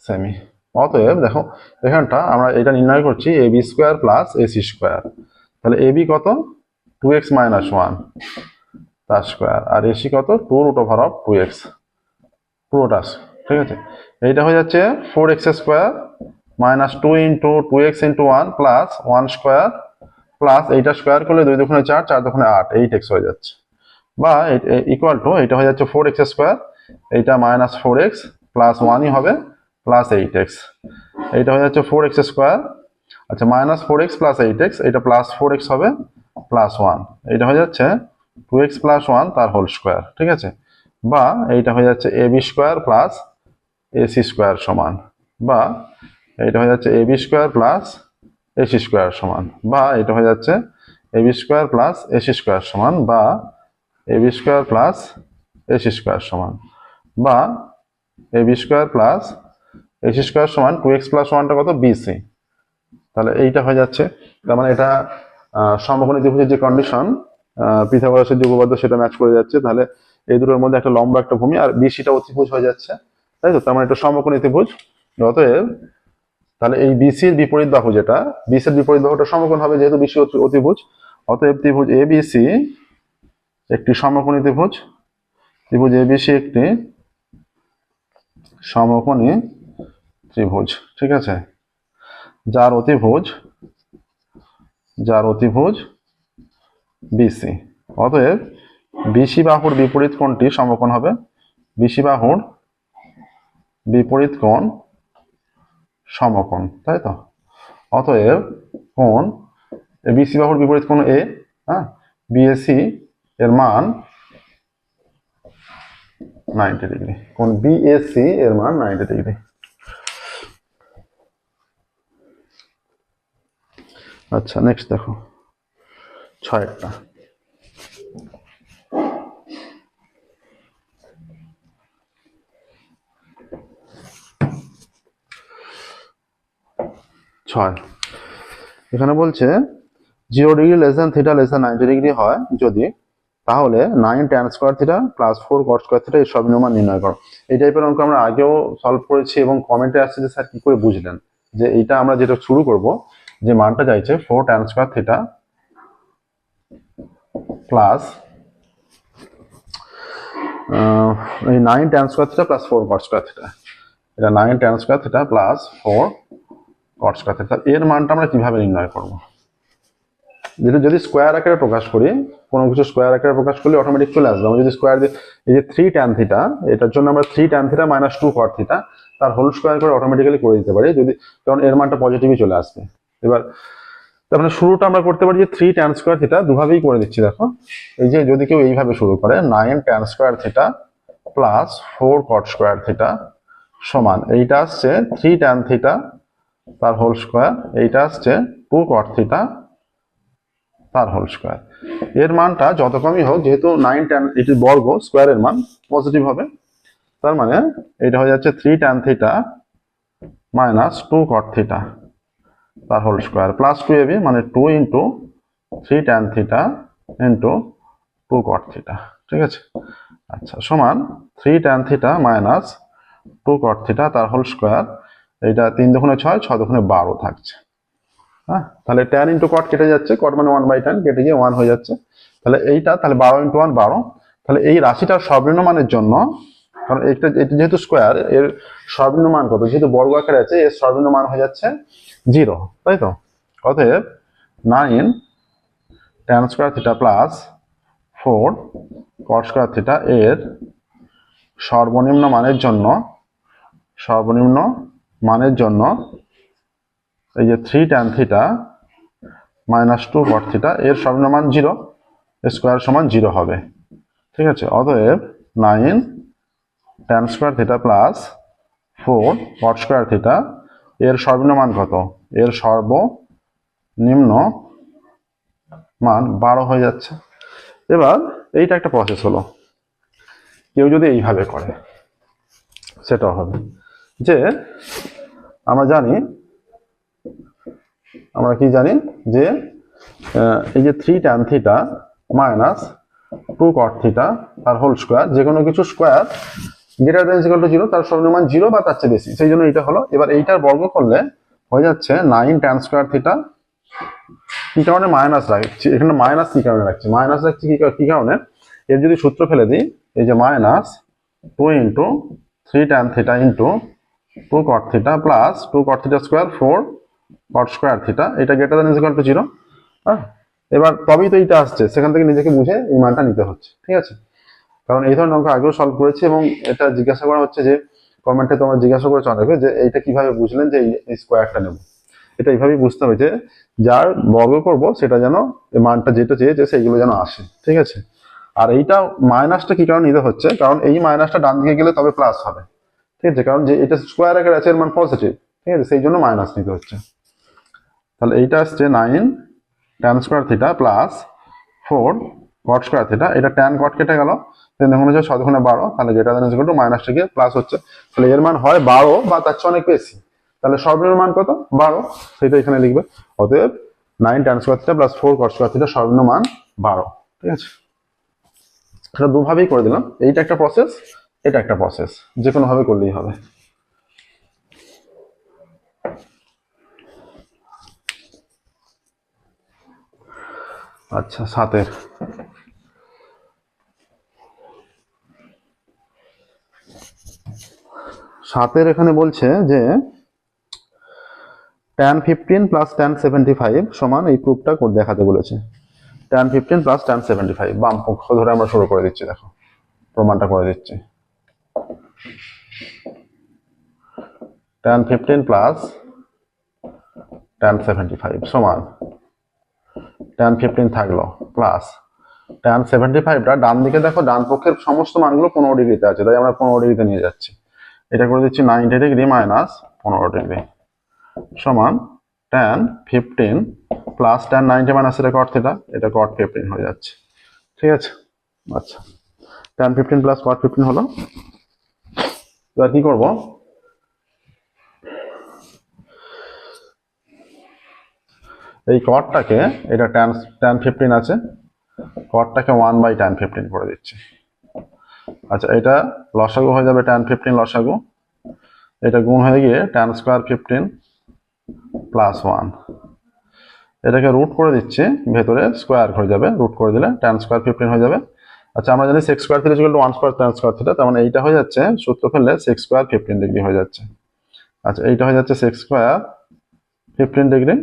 সেমি। অতএব দেখো, এখানটা আমরা এটা নির্ণয় করছি AB square plus AC square. তাহলে এবি কত, 2x - 1 তার স্কোয়ার, আর এসি কত, 2√2x পুরোটা, ঠিক আছে। এইটা হয়ে যাচ্ছে 4x square minus 2 into 2x into 1 plus 1 square, plus এইটা স্কোয়ার করলে 2 দুগুণে 4, 4 দুগুণে 8, 8x হয়ে যাচ্ছে, বা ইকুয়াল টু এটা হয়ে যাচ্ছে 4x স্কোয়ার, এইটা মাইনাস 4x প্লাস 1ই হবে প্লাস 8x, এইটা হয়ে যাচ্ছে 4x স্কোয়ার। আচ্ছা, মাইনাস 4x প্লাস 8x, এটা প্লাস 4x হবে প্লাস 1, এইটা হয়ে যাচ্ছে 2x + 1 তার হোল স্কোয়ার, ঠিক আছে। বা এইটা হয়ে যাচ্ছে AB square plus AC square সমান, বা এইটা হয়ে যাচ্ছে AB square plus AC square সমান, বা এটা হয়ে যাচ্ছে AB square plus AC square সমান, বা AB square plus AC square সমান, বা AB square plus AC square সমান 2x + 1টা কত, বিসি। তাহলে এইটা হয়ে যাচ্ছে, তার মানে এটা সমকোণী ত্রিভুজের যে কন্ডিশন, পিথাগোরাসের যে উপপাদ্য, সেটা ম্যাচ করে যাচ্ছে। তাহলে এই দুটোর মধ্যে একটা লম্বা একটা ভূমি, আর বিসিটা অতিভুজ হয়ে যাচ্ছে, তাই তো। তার মানে এটা সমকোণী ত্রিভুজ। অতএব তাহলে এই বিসির বিপরীত বাহু, যেটা বিসির বিপরীত বাহুটা সমকোণ হবে, যেহেতু বিসি অতিভুজ। অতএব ত্রিভুজ এবিসি একটি সমকোণী ত্রিভুজ, ত্রিভুজ এবিসি একটি সমকোণী ত্রিভুজ, ঠিক আছে, যার অতিভুজ বিসি। অতএব বিসি বাহুর বিপরীত কোণটি সমকোণ হবে, বিসি বাহুর বিপরীত কোণ সমকোণ, তাই তো। অতএব কোণ বিসি বাহুর বিপরীত কোণ এ, হ্যাঁ, বিএসি এর মান 90 ডিগ্রি, কোণ বিএসি এর মান 90 ডিগ্রি। আচ্ছা, নেক্সট দেখো 6টা। এখানে বলছে 0 degree less than theta less than 90 degree হয় যদি, তাহলে 9 tan square theta plus 4 cot square theta এর সব মান নির্ণয় করো। এই টাইপের অঙ্ক আমরা আগেও সলভ করেছি, এবং কমেন্টে আসছে যে স্যার কি করে বুঝলেন, যে এইটা আমরা যেটা শুরু করব, যে মানটা চাইছে 4 tan স্কোয়ার থিটা প্লাস এই 9 tan square theta plus 4 cot square theta, এটা 9 tan square theta plus 4 cot square theta, এর মানটা আমরা কিভাবে নির্ণয় করব। যেটা যদি স্কোয়ার আকারে প্রকাশ করি, কোনো কিছু স্কোয়ার আকারে প্রকাশ করলে অটোমেটিক চলে আসবে। আমরা যদি স্কোয়ার দিয়ে, এই যে 3 tan থিটা, এটার জন্য আমরা 3 tan theta minus 2 cot theta তার হোল স্কোয়ার করে অটোমেটিক্যালি করে দিতে পারি, যদি, কারণ এর মানটা পজিটিভই চলে আসবে। এবার তার মানে শুরুটা আমরা করতে পারি যে 3 tan স্কোয়ার থিটা, দুভাবেই করে দিচ্ছি। দেখো, এই যে যদি কেউ এইভাবে শুরু করে 9 tan square theta plus 4 cot square theta সমান, এইটা আসছে 3 tan থিটা তার হোল স্কোয়ার, এইটা আসছে 2 cot থিটা তার হোল স্কোয়ার। এর মানটা যত কমই হোক, যেহেতু 9 tan এটির বর্গ, স্কোয়ারের মান পজিটিভ হবে, তার মানে এটা হয়ে যাচ্ছে 3 tan theta minus 2 cot theta তার হোল স্কোয়ার প্লাস 2ab, মানে 2 into 3 tan theta into 2 cot theta, ঠিক আছে। আচ্ছা সমান 3 tan theta minus 2 cot theta তার হোল স্কয়ার, এইটা 3 দুগুণে 6, 6 দুগুণে 12 থাকছে। হ্যাঁ, তাহলে tan ইন্টু cot কেটে যাচ্ছে, cot মানে 1/tan, কেটে গিয়ে 1 হয়ে যাচ্ছে। তাহলে এইটা তাহলে 12 ইন্টু 1 12। তাহলে এই রাশিটার সর্বনিম্ন মানের জন্য, কারণ এটা যেহেতু স্কোয়ার, এর সর্বনিম্ন মান কত, যেহেতু বর্গ আকারে আছে, এর সর্বনিম্ন মান হয়ে যাচ্ছে 0, তাই তো। অতএব 9 tan square theta plus 4 cot square theta এর সর্বনিম্ন মানের জন্য এই যে 3 tan theta minus 2 cot theta এর সর্বনিম্ন মান 0, স্কয়ার সমান 0 হবে, ঠিক আছে। অতএব 9 tan square theta plus 4 cot square theta এর সর্বনিম্ন মান কত, এর সর্বনিম্ন মান 12 হয়ে যাচ্ছে। এবার এইটা একটা প্রসেস হলো, কেউ যদি এইভাবে করে সেটা হবে যে আমরা কি জানি যে এই যে 3 tan theta minus 2 cot theta তার হোল স্কয়ার, যে কোনো কিছু square greater than equal to 0, তার সর্বনিম্ন মান 0 বা তার চেয়ে বেশি, সেই জন্য এটা হলো। এবার এইটার বর্গ করলে হয়ে যাচ্ছে 9 tan স্কয়ার থিটা। কি কারণে মাইনাস রাখছি এখানে, মাইনাস কি কারণে রাখছি, মাইনাস রাখছি কি কারণে, এর যদি সূত্র ফেলে দিই, এই যে minus 2 into 3 tan theta into 2 cot theta plus 2 cot theta square 4 cot square theta, এটা গ্রেটার দ্যান ইকুয়াল টু 0। হ্যাঁ, এবার তবেই তো এইটা আসছে, সেখান থেকে নিজেকে বুঝে এই মানটা নিতে হচ্ছে, ঠিক আছে। কারণ এই ধরনের অঙ্ক আগেও সলভ করেছি এবং এটা জিজ্ঞাসা করা হচ্ছে যে কমেন্টে তোমরা জিজ্ঞাসা করেছো অনেকে যে এইটা কিভাবে বুঝলেন যে এই স্কোয়ারটা নেব। এটা এইভাবেই বুঝতে হবে যে যার বর্গ করব সেটা যেন এই মানটা যেটা চেয়েছে সেইগুলো যেন আসে, ঠিক আছে। আর এইটা মাইনাসটা কি কারণ নিতে হচ্ছে, কারণ এই মাইনাসটা ডান দিকে গেলে তবে প্লাস হবে, ঠিক আছে। কারণ যে এটা স্কোয়ার আকারে আছে, এর মান পজিটিভ, ঠিক আছে, সেই জন্য মাইনাস নিতে হচ্ছে। তাহলে এইটা আসছে 9 tan square theta plus 4 cot square theta, এটা tan cot কেটে গেল, দেখুন যে 6 দুগুণে 12, তাহলে গ্রেটার দ্যান ইকুয়াল টু মাইনাসটা গিয়ে প্লাস হচ্ছে, তাহলে এর মান হয় 12 বা তার চেয়ে অনেক বেশি। তাহলে সর্বনিম্ন মান কত, 12, সেটা এখানে লিখবে। অতএব 9 tan square theta plus 4 cot square theta সর্বনিম্ন মান 12, ঠিক আছে। এটা দুভাবেই করে দিলাম, এইটা একটা প্রসেস, এটা একটা প্রসেস, যে কোনো ভাবে করলেই হবে। আচ্ছা 7 এখানে বলছে যে tan 15 প্লাস tan 75 সমান, এই প্রুফটা করে দেখাতে বলেছে। tan 15 প্লাস tan 75 বাম পক্ষ ধরে আমরা শুরু করে দিচ্ছি, দেখো প্রমাণটা করে দিচ্ছি। tan 15 প্লাস tan 75 সমান tan 15 থাকলো প্লাস tan 75টা ডান দিকে দেখো, ডান পক্ষের সমস্ত মানগুলো 15 ডিগ্রিতে আছে, তাই আমরা 15 ডিগ্রিতে নিয়ে যাচ্ছি। এটা করে দিচ্ছি 90 ডিগ্রি মাইনাস 15 ডিগ্রি সমান tan 15 প্লাস tan 90 মাইনাস এটা cot থিটা, এটা cot 15 হয়ে যাচ্ছে, ঠিক আছে। আচ্ছা tan 15 প্লাস cot 15 হলো। এবার কি করব, এই cotটাকে, এটা tan 15 আছে, cotটাকে 1/tan 15 করে দিচ্ছি। আচ্ছা এটা লসাগু হয়ে যাবে tan 15 লসাগু, এটা গুণ হয়ে গিয়ে tan স্কয়ার 15 প্লাস 1, এটাকে রুট করে দিচ্ছি, ভেতরে স্কয়ার হয়ে যাবে, রুট করে দিলে tan স্কয়ার 15 হয়ে যাবে। আচ্ছা আমরা জানি sec square theta equal to 1 square tan square theta, তার মানে এইটা হয়ে যাচ্ছে, সূত্র ফেললে sec স্কয়ার 15 ডিগ্রি হয়ে যাচ্ছে। আচ্ছা এইটা হয়ে যাচ্ছে sec স্কয়ার 15 ডিগ্রি।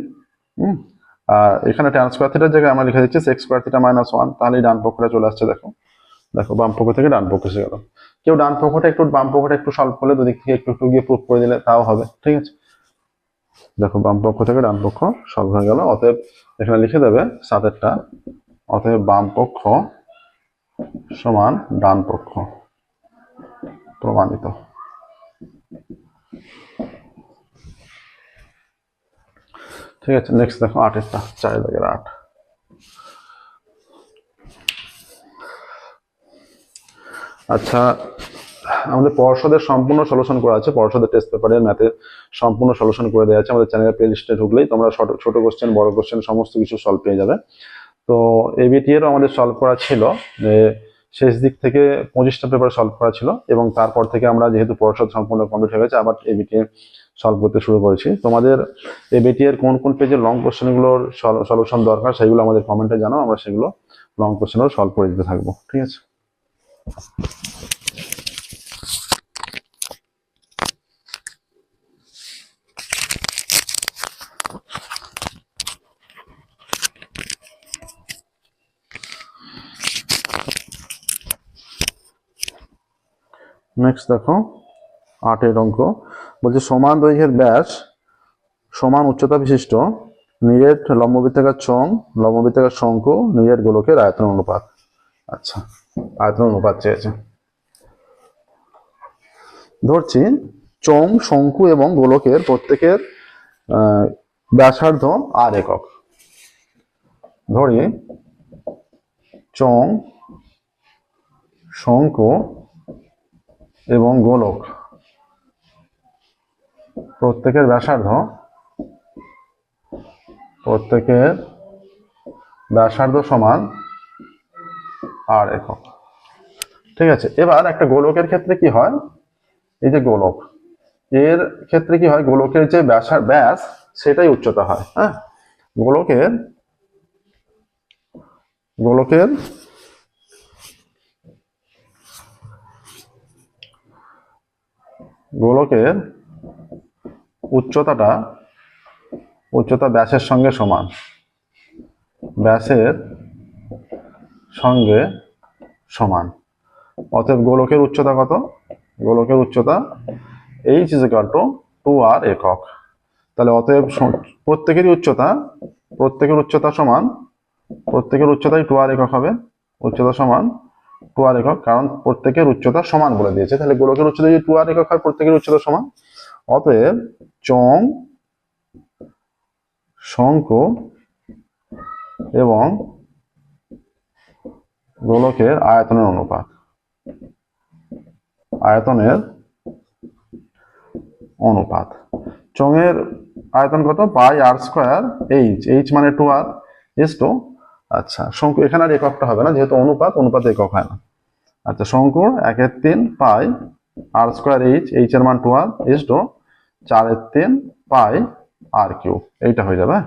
আর এখানে tan স্কয়ার থিটার জায়গায় আমরা লিখে দিচ্ছি sec স্কয়ার থিটা মাইনাস 1, তাহলে ডান পক্ষটা চলে আসছে, দেখো দেখো বাম পক্ষ থেকে ডান পক্ষে এসে গেল। কেউ ডান পক্ষটা একটু বাম পক্ষটা একটু সলভ করলে দুদিক থেকে একটু একটু গিয়ে প্রুফ করে দিলে তাও হবে, ঠিক আছে। দেখো বাম পক্ষ থেকে ডান পক্ষ সলভ হয়ে গেল। অতএব এখানে লিখে দেবে 7এরটা, অতএব বাম পক্ষ সমান ডান পক্ষ, প্রমাণিত। ঠিক আছে, নেক্সট দেখো 8এরটা, 4/8। আচ্ছা আমাদের পর্ষদের সম্পূর্ণ সলিউশন করা আছে, পর্ষদের টেস্ট পেপারের ম্যাথে সম্পূর্ণ সলিউশন করে দেওয়া আছে। আমাদের চ্যানেলের প্লে লিস্টে ঢুকলেই তোমরা ছোট কোশ্চেন বড় কোশ্চেন সমস্ত কিছু সলভ পেয়ে যাবে। তো এবিটি এরও আমাদের সলভ করা ছিল, যে শেষ দিক থেকে 25টা পেপার সলভ করা ছিল, এবং তারপর থেকে আমরা যেহেতু পড়াশোনা সম্পূর্ণ কমপ্লিট হয়ে গেছে আবার এবিটি সলভ করতে শুরু করেছি। তোমাদের এবিটি এর কোন কোন পেজের লং কোশ্চেনগুলোর সলিউশন দরকার সেগুলো আমাদের কমেন্টে জানাও, আমরা সেগুলো লং কোশ্চেনও সলভ করে দিতে থাকবো। ঠিক আছে। নেক্সট দেখো 8 অঙ্ক বলছে সমান দৈর্ঘ্যের ব্যাস সমান উচ্চতা বিশিষ্ট নিরেট লম্ববৃত্তাকার চোঙ লম্ববৃত্তাকার শঙ্কু নিরেট গোলকের আয়তন অনুপাত। আচ্ছা, আয়তন অনুপাত চেয়েছে। ধরছি চোঙ শঙ্কু এবং গোলকের প্রত্যেকের ব্যাসার্ধ আর একক। ধরি চোঙ শঙ্কু এবং গোলক প্রত্যেকের ব্যাসার্ধ সমান আর একক। ঠিক আছে। এবার একটা গোলকের ক্ষেত্রে কি হয়, এই যে গোলক এর ক্ষেত্রে কি হয়, গোলকের যে ব্যাস সেটাই উচ্চতা হয়। হ্যাঁ, গোলকের উচ্চতা ব্যাসের সঙ্গে সমান, অতএব গোলকের উচ্চতা কত? গোলকের উচ্চতা h = 2r একক। তাহলে অতএব প্রত্যেকের উচ্চতাই 2r একক হবে। উচ্চতা সমান 2r একক, কারণ প্রত্যেকের উচ্চতা সমান বলে দিয়েছে। তাহলে গোলকের উচ্চতা যদি 2r একক হয়, প্রত্যেকের উচ্চতা সমান। অতএব চোঙ শঙ্কু এবং গোলকের আয়তনের অনুপাত। চোঙের আয়তন কত? পাই r স্কয়ার h মানে 2r ইজ টু, আচ্ছা শঙ্কু এখানে আর এককটা হবে না যেহেতু অনুপাত একক হয় না। আচ্ছা, শঙ্কুর 1/3 পাই r স্কয়ার h এর মান 2r is to 4/3 pi r cube, এইটা হয়ে যাবে।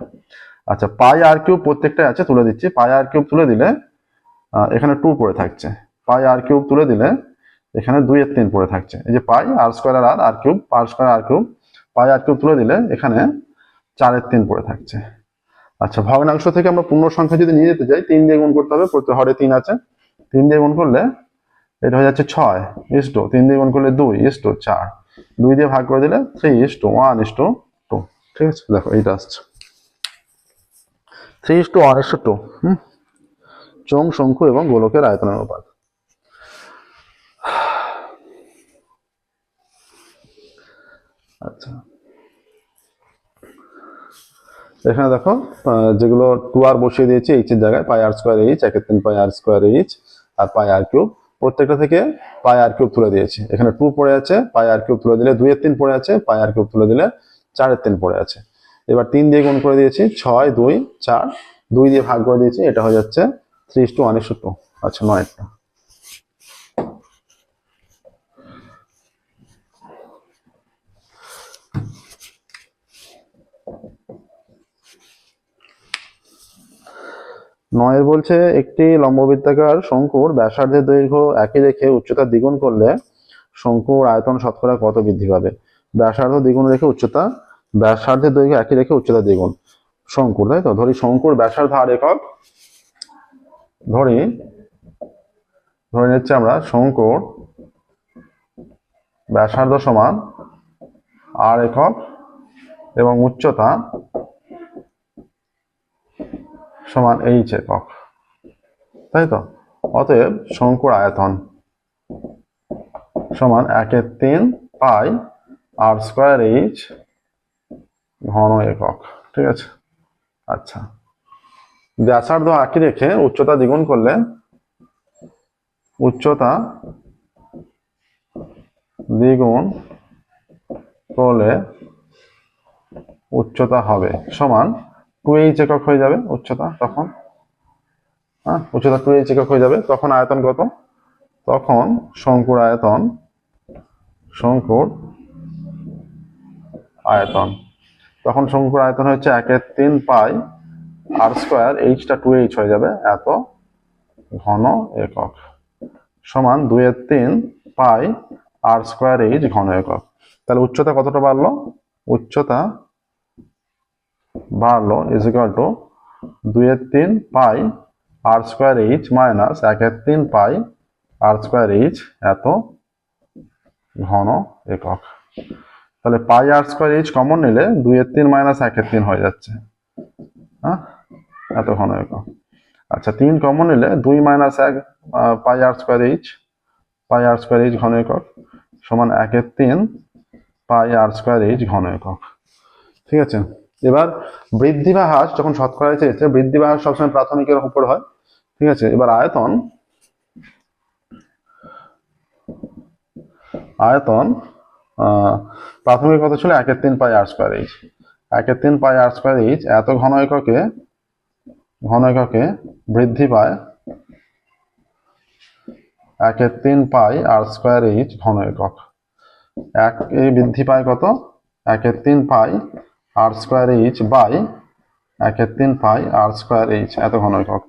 আচ্ছা, পাই r কিউব প্রত্যেকটাই আছে, তুলে দিচ্ছি। পাই r কিউব তুলে দিলে এখানে 2 পড়ে থাকছে, পাই r কিউব তুলে দিলে এখানে 2/3 পড়ে থাকছে। এই যে পাই r স্কয়ার আর r cube, r square r cube, pi r cube তুলে দিলে এখানে 4/3 পড়ে থাকছে। আচ্ছা, ভগ্নাংশ থেকে আমরা পূর্ণ সংখ্যা যদি নিয়ে যেতে যাই, 3 দিয়ে গুণ করতে হবে, প্রত্যেক হরে 3 আছে, 3 দিয়ে গুণ করলে এটা হয়ে যাচ্ছে 6 ইজ টু 3 দিয়ে গুণ করলে 2 ইজ টু 4, 2 দিয়ে ভাগ করে দিলে 3 ইজ টু 1 ইজ টু 2। ঠিক আছে, দেখো এইটা আসছে 3 ইজ টু 1 ইজ টু 2। চোঙ শঙ্কু এবং গোলকের আয়তনের অনুপাত। আচ্ছা, এখানে দেখো যেগুলো 2r বসিয়ে দিয়েছি h এর জায়গায়, পাই r স্কয়ার h, 1/3 পাই r স্কয়ার h আর পাই r কিউব, প্রত্যেকটা থেকে পাই r কিউব তুলে দিয়েছি। এখানে 2 পড়ে আছে, পাই r কিউব তুলে দিলে 2/3 পড়ে আছে, পাই r কিউব তুলে দিলে 4/3 পড়ে আছে। এবার 3 দিয়ে গুণ করে দিয়েছি, 6 2 4, 2 দিয়ে ভাগ করে দিয়েছি, এটা হয়ে যাচ্ছে 3 to 1 to 2। আচ্ছা, 9টা। নয়ের বলছে একটি লম্ববৃত্তাকার শঙ্কুর ব্যাসার্ধের দৈর্ঘ্য একই রেখে উচ্চতা দ্বিগুণ করলে শঙ্কুর আয়তন শতকরা কত বৃদ্ধি পাবে? ব্যাসার্ধ দ্বিগুণ রেখে ব্যাসার্ধের দৈর্ঘ্য একই রেখে উচ্চতা দ্বিগুণ শঙ্কুর, তাই তো? ধরি শঙ্কুর ব্যাসার্ধ আর একক, ধরে নিচ্ছি আমরা শঙ্কুর ব্যাসার্ধ সমান আর একক এবং উচ্চতা সমান h একক, তাই তো? অতএব শঙ্কুর আয়তন সমান 1/3 পাই r স্কয়ার h ঘন একক। ঠিক আছে। আচ্ছা, ব্যাসার্ধ একই রেখে উচ্চতা দ্বিগুণ করলে উচ্চতা হবে সমান 2h একক হয়ে যাবে উচ্চতা তখন। হ্যাঁ, উচ্চতা 2h একক হয়ে যাবে। তখন আয়তন কত? তখন শঙ্কুর আয়তন তখন শঙ্কুর আয়তন হচ্ছে 1/3 পাই আর স্কোয়ার, এইচটা 2h হয়ে যাবে, এত ঘন একক, সমান 2/3 পাই আর স্কোয়ার এইচ ঘন একক। তাহলে উচ্চতা কতটা বাড়লো? উচ্চতা বাড়লো is equal to 2/3 pi R square H minus 1/3 pi R square H এত ঘন একক। তাহলে পাই আর স্কোয়ার এইচ কমন নিলে 2/3 মাইনাস 1/3 হয়ে যাচ্ছে, হ্যাঁ, এত ঘন একক। আচ্ছা, 3 কমন নিলে 2 মাইনাস 1 পাই আর স্কোয়ার এইচ ঘন একক সমান 1/3 পাই আর স্কোয়ার এইচ ঘন একক। ঠিক আছে, এবার বৃদ্ধি বা হ্রাস যখন শতকরা চেয়েছে, বৃদ্ধি বা হ্রাস সবসময় প্রাথমিকের উপর হয়। ঠিক আছে, এবার আয়তন প্রাথমিক কত ছিল? 1/3 পাই আর স্কোয়ার এইচ। 1/3 পাই আর স্কোয়ার এইচ এত ঘন এককে বৃদ্ধি পায় 1/3 পাই আর স্কোয়ার এইচ ঘন একক। এই বৃদ্ধি পায় কত? 1/3 pi R square h by 1/3 pi R square H এত ঘন একক।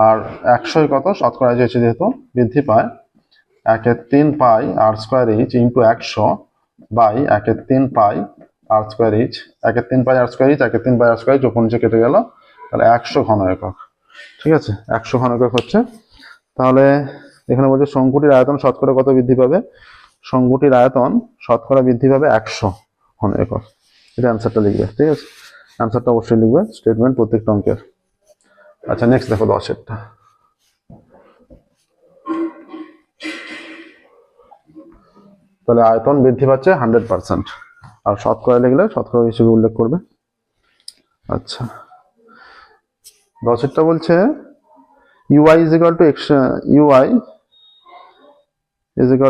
আর 100 কত? শতকরা চেয়েছে যেহেতু, বৃদ্ধি পায় 1/3 pi R square h into 100 by 1/3 pi R square h. 1/3 pi R square h 1/3 pi R square h উপর নিচে কেটে গেল, তাহলে 100 ঘন একক। ঠিক আছে, 100 ঘন একক হচ্ছে। তাহলে এখানে বলছে শঙ্কুটির আয়তন শতকরা কত বৃদ্ধি পাবে? শঙ্কুটির আয়তন শতকরা বৃদ্ধি পাবে 100 ঘন একক। এটা অ্যান্সারটা লিখবে। ঠিক আছে, অ্যান্সারটা অবশ্যই লিখবে, স্টেটমেন্ট প্রত্যেকটা অঙ্কের। আচ্ছা, নেক্সট দেখো 10-এরটা। তাহলে আয়তন বৃদ্ধি পাচ্ছে 100%, আর শতকরা লিখলে শতকরা হিসেবে উল্লেখ করবে। আচ্ছা, 10-এরটা বলছে UI ইজ ইকুয়াল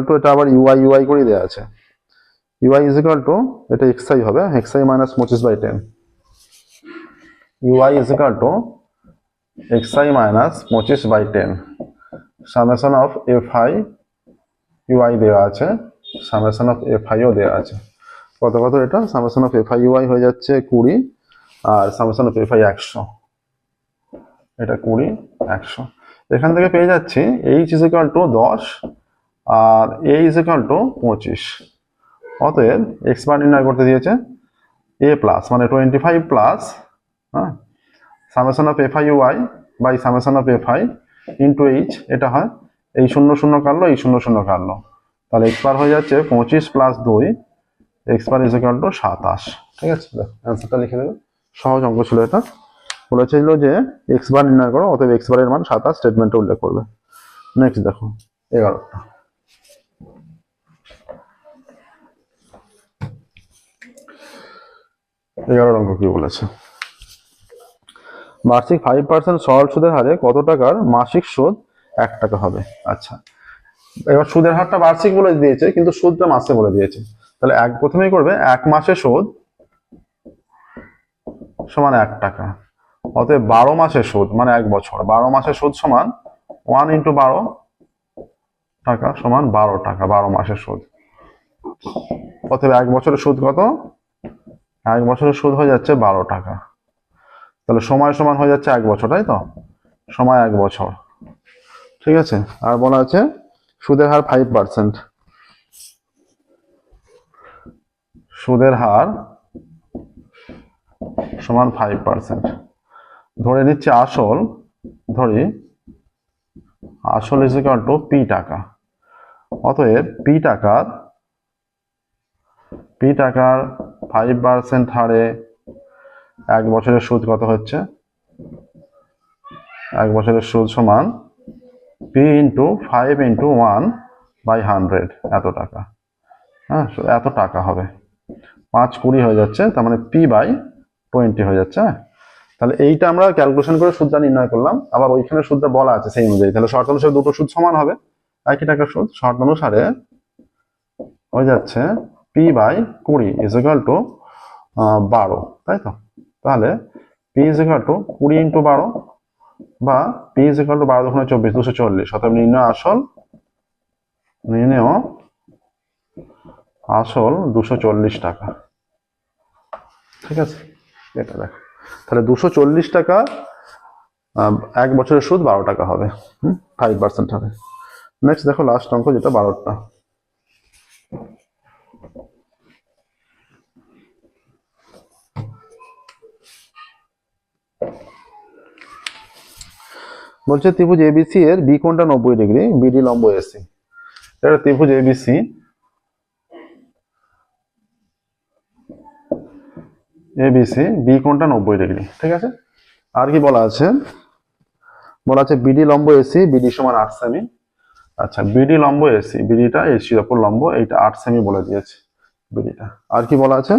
টু এটা আবার UI করে দেওয়া আছে। UI ইজ ইকুয়াল টু, এটা xi হবে, xi minus 25/10। UI is equal two xi minus 25/10 summation of fi UI দেওয়া আছে, সামেশন অফ fi ও দেওয়া আছে। কত এটা? সামেশন অফ fi UI হয়ে যাচ্ছে 20 আর সামেশন অফ fi 100। এটা 20 100। এখান থেকে পেয়ে যাচ্ছি h ইজ ইকুয়াল টু 10 আর a ইজ ইকুয়াল টু 25। অতএব x বার নির্ণয় করতে দিয়েছে, a প্লাস মানে 25 প্লাস, হ্যাঁ, summation of fi UI by summation of fi into h। এটা হয় এই 0 কাটলো, এই 0 কাটলো, তাহলে x বার হয়ে যাচ্ছে 25 plus 2, x bar is equal two 27। ঠিক আছে, অ্যান্সারটা লিখে দেবে। সহজ অঙ্ক ছিল এটা। বলেছিল যে x বার নির্ণয় করো, অতএব x বারের মান 27 স্টেটমেন্টে উল্লেখ করবে। নেক্সট দেখো 11টা। 11 অঙ্ক কি বলেছে? বার্ষিক 5% সরল সুদের হারে কত টাকার মাসিক সুদ 1 টাকা হবে? আচ্ছা, এবার সুদের হারটা বার্ষিক বলে দিয়েছে, কিন্তু সুদটা মাসে বলে দিয়েছে। তাহলে প্রথমেই করবে 1 মাসের সুদ সমান 1 টাকা, অতএব 12 মাসের সুদ মানে 1 বছর। 12 মাসের সুদ সমান 1 ইন্টু 12 টাকা সমান 12 টাকা, 12 মাসের সুদ। অতএব 1 বছরের সুদ কত? 1 বছরের সুদ হয়ে যাচ্ছে 12 টাকা। তাহলে সময় সমান হয়ে যাচ্ছে 1 বছর, তাই তো? সময় 1 বছর। ঠিক আছে, আর বলা আছে সুদের হার 5%। সুদের হার সমান 5%। ধরে নিচ্ছে আসল ইজ ইকুয়াল টু পি টাকা। অতএব পি টাকার 5% হারে 1 বছরের সুদ কত হচ্ছে? 1 বছরের সুদ সমান পি ইন্টু 5 ইন্টু 1/100, এত টাকা। হ্যাঁ, এত টাকা হবে। 5-20 হয়ে যাচ্ছে, তার মানে p/20 হয়ে যাচ্ছে। তাহলে এইটা আমরা ক্যালকুলেশন করে সুদটা নির্ণয় করলাম। আবার ওইখানে সুদটা বলা আছে সেই অনুযায়ী, তাহলে শর্ত অনুসারে দুটো সুদ সমান হবে, একই টাকার সুদ। শর্ত অনুসারে হয়ে যাচ্ছে p/20 ইজ ইকুয়াল টু 12, তাই তো? তাহলে p is equal two 20 into 12 বা পি ইজ ইকুয়াল টু 12 দুগুণে 24 240, অতএব নির্ণয় আসল 240 টাকা। ঠিক আছে, এটা দেখো তাহলে 240 টাকা, 1 বছরের সুদ 12 টাকা হবে, 5% হবে। নেক্সট দেখো লাস্ট অঙ্ক যেটা 12টা। বলছে ত্রিভুজ এবিসি এর বি কোণটা 90 ডিগ্রি, বিডি লম্ব এসি। এটা ত্রিভুজ এবিসি, বি কোণটা 90 ডিগ্রি। ঠিক আছে, আর কি বলা আছে? বলা আছে বিডি লম্ব এসি, বিডি সমান 8 সেমি। আচ্ছা, বিডি লম্ব এসি, বিডিটা এসির ওপর লম্ব, এইটা 8 সেমি বলে দিয়েছে বিডিটা। আর কি বলা আছে?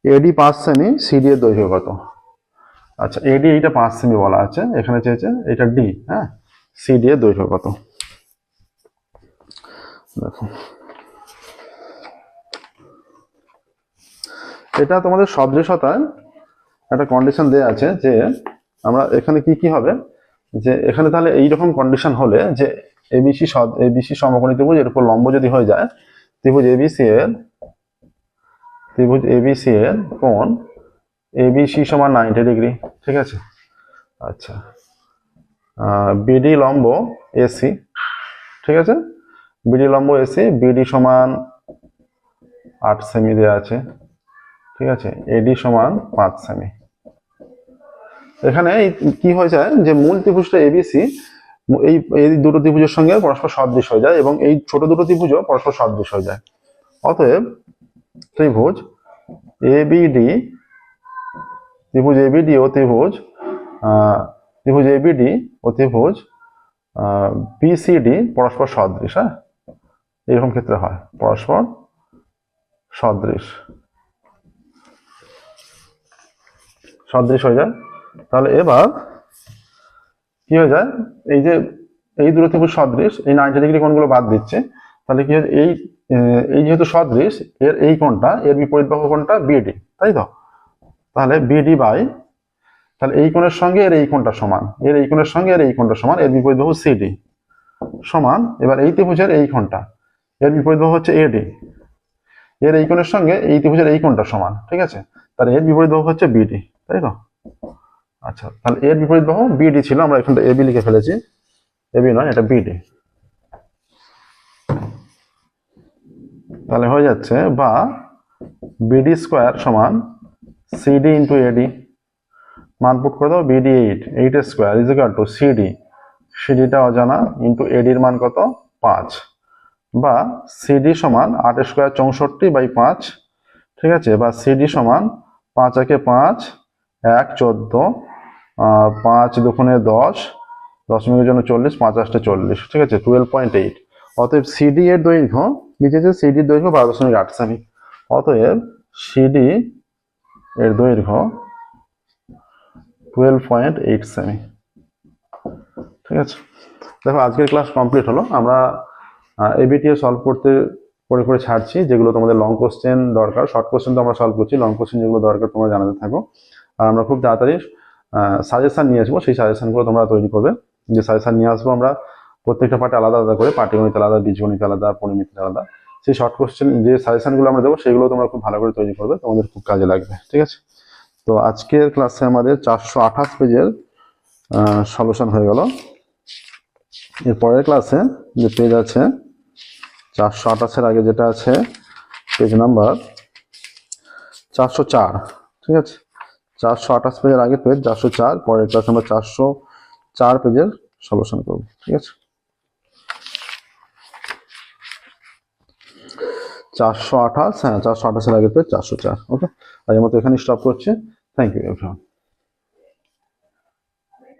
এডি 5 সেমি, সিডি এর দৈর্ঘ্য কত? আচ্ছা, এডি এইটা 5 সেমি বলা আছে, এখানে চেয়েছে এটা ডি, হ্যাঁ, সিডি এর দৈর্ঘ্য কত? দেখো এটা তোমাদের সদৃশতায় একটা কন্ডিশন দেয়া আছে যে আমরা এখানে কি হবে, যে এখানে তাহলে এইরকম কন্ডিশন হলে যে এবিসি সমকোণী ত্রিভুজ এর উপর লম্ব যদি হয়ে যায়, ত্রিভুজ এবিসি এর কোণ এবিসি সমান 90 ডিগ্রি। ঠিক আছে, আচ্ছা, বিডি লম্ব এসি, ঠিক আছে, বিডি লম্ব এসি, বিডি সমান 8 সেমি দেওয়া আছে। ঠিক আছে, এডি সমান 5 সেমি। এখানে কি হয়ে যায় যে মূল ত্রিভুজটা এবিসি এই দুটো ত্রিভুজের সঙ্গে পরস্পর সদৃশ হয়ে যায় এবং এই ছোট দুটো ত্রিভুজও পরস্পর সদৃশ হয়ে যায়। অতএব ত্রিভুজ এবিডি ও ত্রিভুজ বিসিডি পরস্পর সদৃশ। হ্যাঁ, এরকম ক্ষেত্রে হয় পরস্পর সদৃশ হয়ে যায়। তাহলে এবার কি হয়ে যায়, এই যে এই দুটো ত্রিভুজ সদৃশ, এই 90 ডিগ্রি কোণগুলো বাদ দিচ্ছে, তাহলে কি হয়, এই যেহেতু সদৃশ, এর এই কোণটা, এর বিপরীত বাহু কোণটা বিডি, তাই তো? তাহলে বিডি বাই, তাহলে এই কোণের সঙ্গে এর এই কোণটা সমান, এর এই কোণের সঙ্গে এর এই কোণটা সমান, এর বিপরীত বাহু সিডি সমান, এবার এই ত্রিভুজের এই কোণটা, এর বিপরীত বাহু হচ্ছে এডি, এর এই কোণের সঙ্গে এই ত্রিভুজের এই কোণটা সমান। ঠিক আছে, তাহলে এর বিপরীত বাহু হচ্ছে বিডি, তাই তো? আচ্ছা, তাহলে এর বিপরীত বাহু বিডি ছিল, আমরা এখানটা এবি লিখে ফেলেছি, এবি নয়, এটা বিডি। তাহলে হয়ে যাচ্ছে বা বিডি স্কোয়ার সমান সিডি ইন্টু এডি, মান পুট করে দাও, BD 8 square is equal to সিডিটা অজানা ইন্টু এডির মান কত? 5, বা সিডি সমান 8 স্কোয়ার 64/5। ঠিক আছে, বা সিডি সমান 5 একে 5, 1 14, 5 দুগুণে 10, দশমিকের জন্য 40, 5 8 40। ঠিক আছে, 12.8। অতএব সিডি এর দৈর্ঘ্য লিখেছে, সিডির দৈর্ঘ্য 12.8 সেমি। অতএব সিডি এর দৈর্ঘ্য 12.8 সেমি। ঠিক আছে, দেখো আজকের ক্লাস কমপ্লিট হলো। আমরা এবিটিএ সলভ করে ছাড়ছি, যেগুলো তোমাদের লং কোশ্চেন দরকার। শর্ট কোশ্চেন তো আমরা সলভ করছি, লং কোশ্চেন যেগুলো দরকার তোমরা জানাতে থাকো। আর আমরা খুব তাড়াতাড়ি সাজেশন নিয়ে আসবো, সেই সাজেশনগুলো তোমরা তৈরি করবে। যে সাজেশন নিয়ে আসবো আমরা প্রত্যেকটা পার্টে আলাদা আলাদা করে, পাটিগণিত আলাদা, বীজগণিত আলাদা, পরিমিতি আলাদা, সেই শর্ট কোশ্চেন যে সাজেশনগুলো আমরা দেবো সেগুলো তোমরা খুব ভালো করে তৈরি করবে, তোমাদের খুব কাজে লাগবে। ঠিক আছে, তো আজকের ক্লাসে আমাদের 428 পেজের সলিউশন হয়ে গেল। এর পরের ক্লাসে যে পেজ আছে 428-এর আগে যেটা আছে পেজ নাম্বার 404। ঠিক আছে, 428 পেজের আগে পেজ 404, পরের ক্লাসে আমরা 404 পেজের সলিউশন করব। ঠিক আছে, 428, হ্যাঁ 428-এর আগে পেজ 404। ওকে, আজকের মতো এখানে স্টপ করছি। Thank you everyone.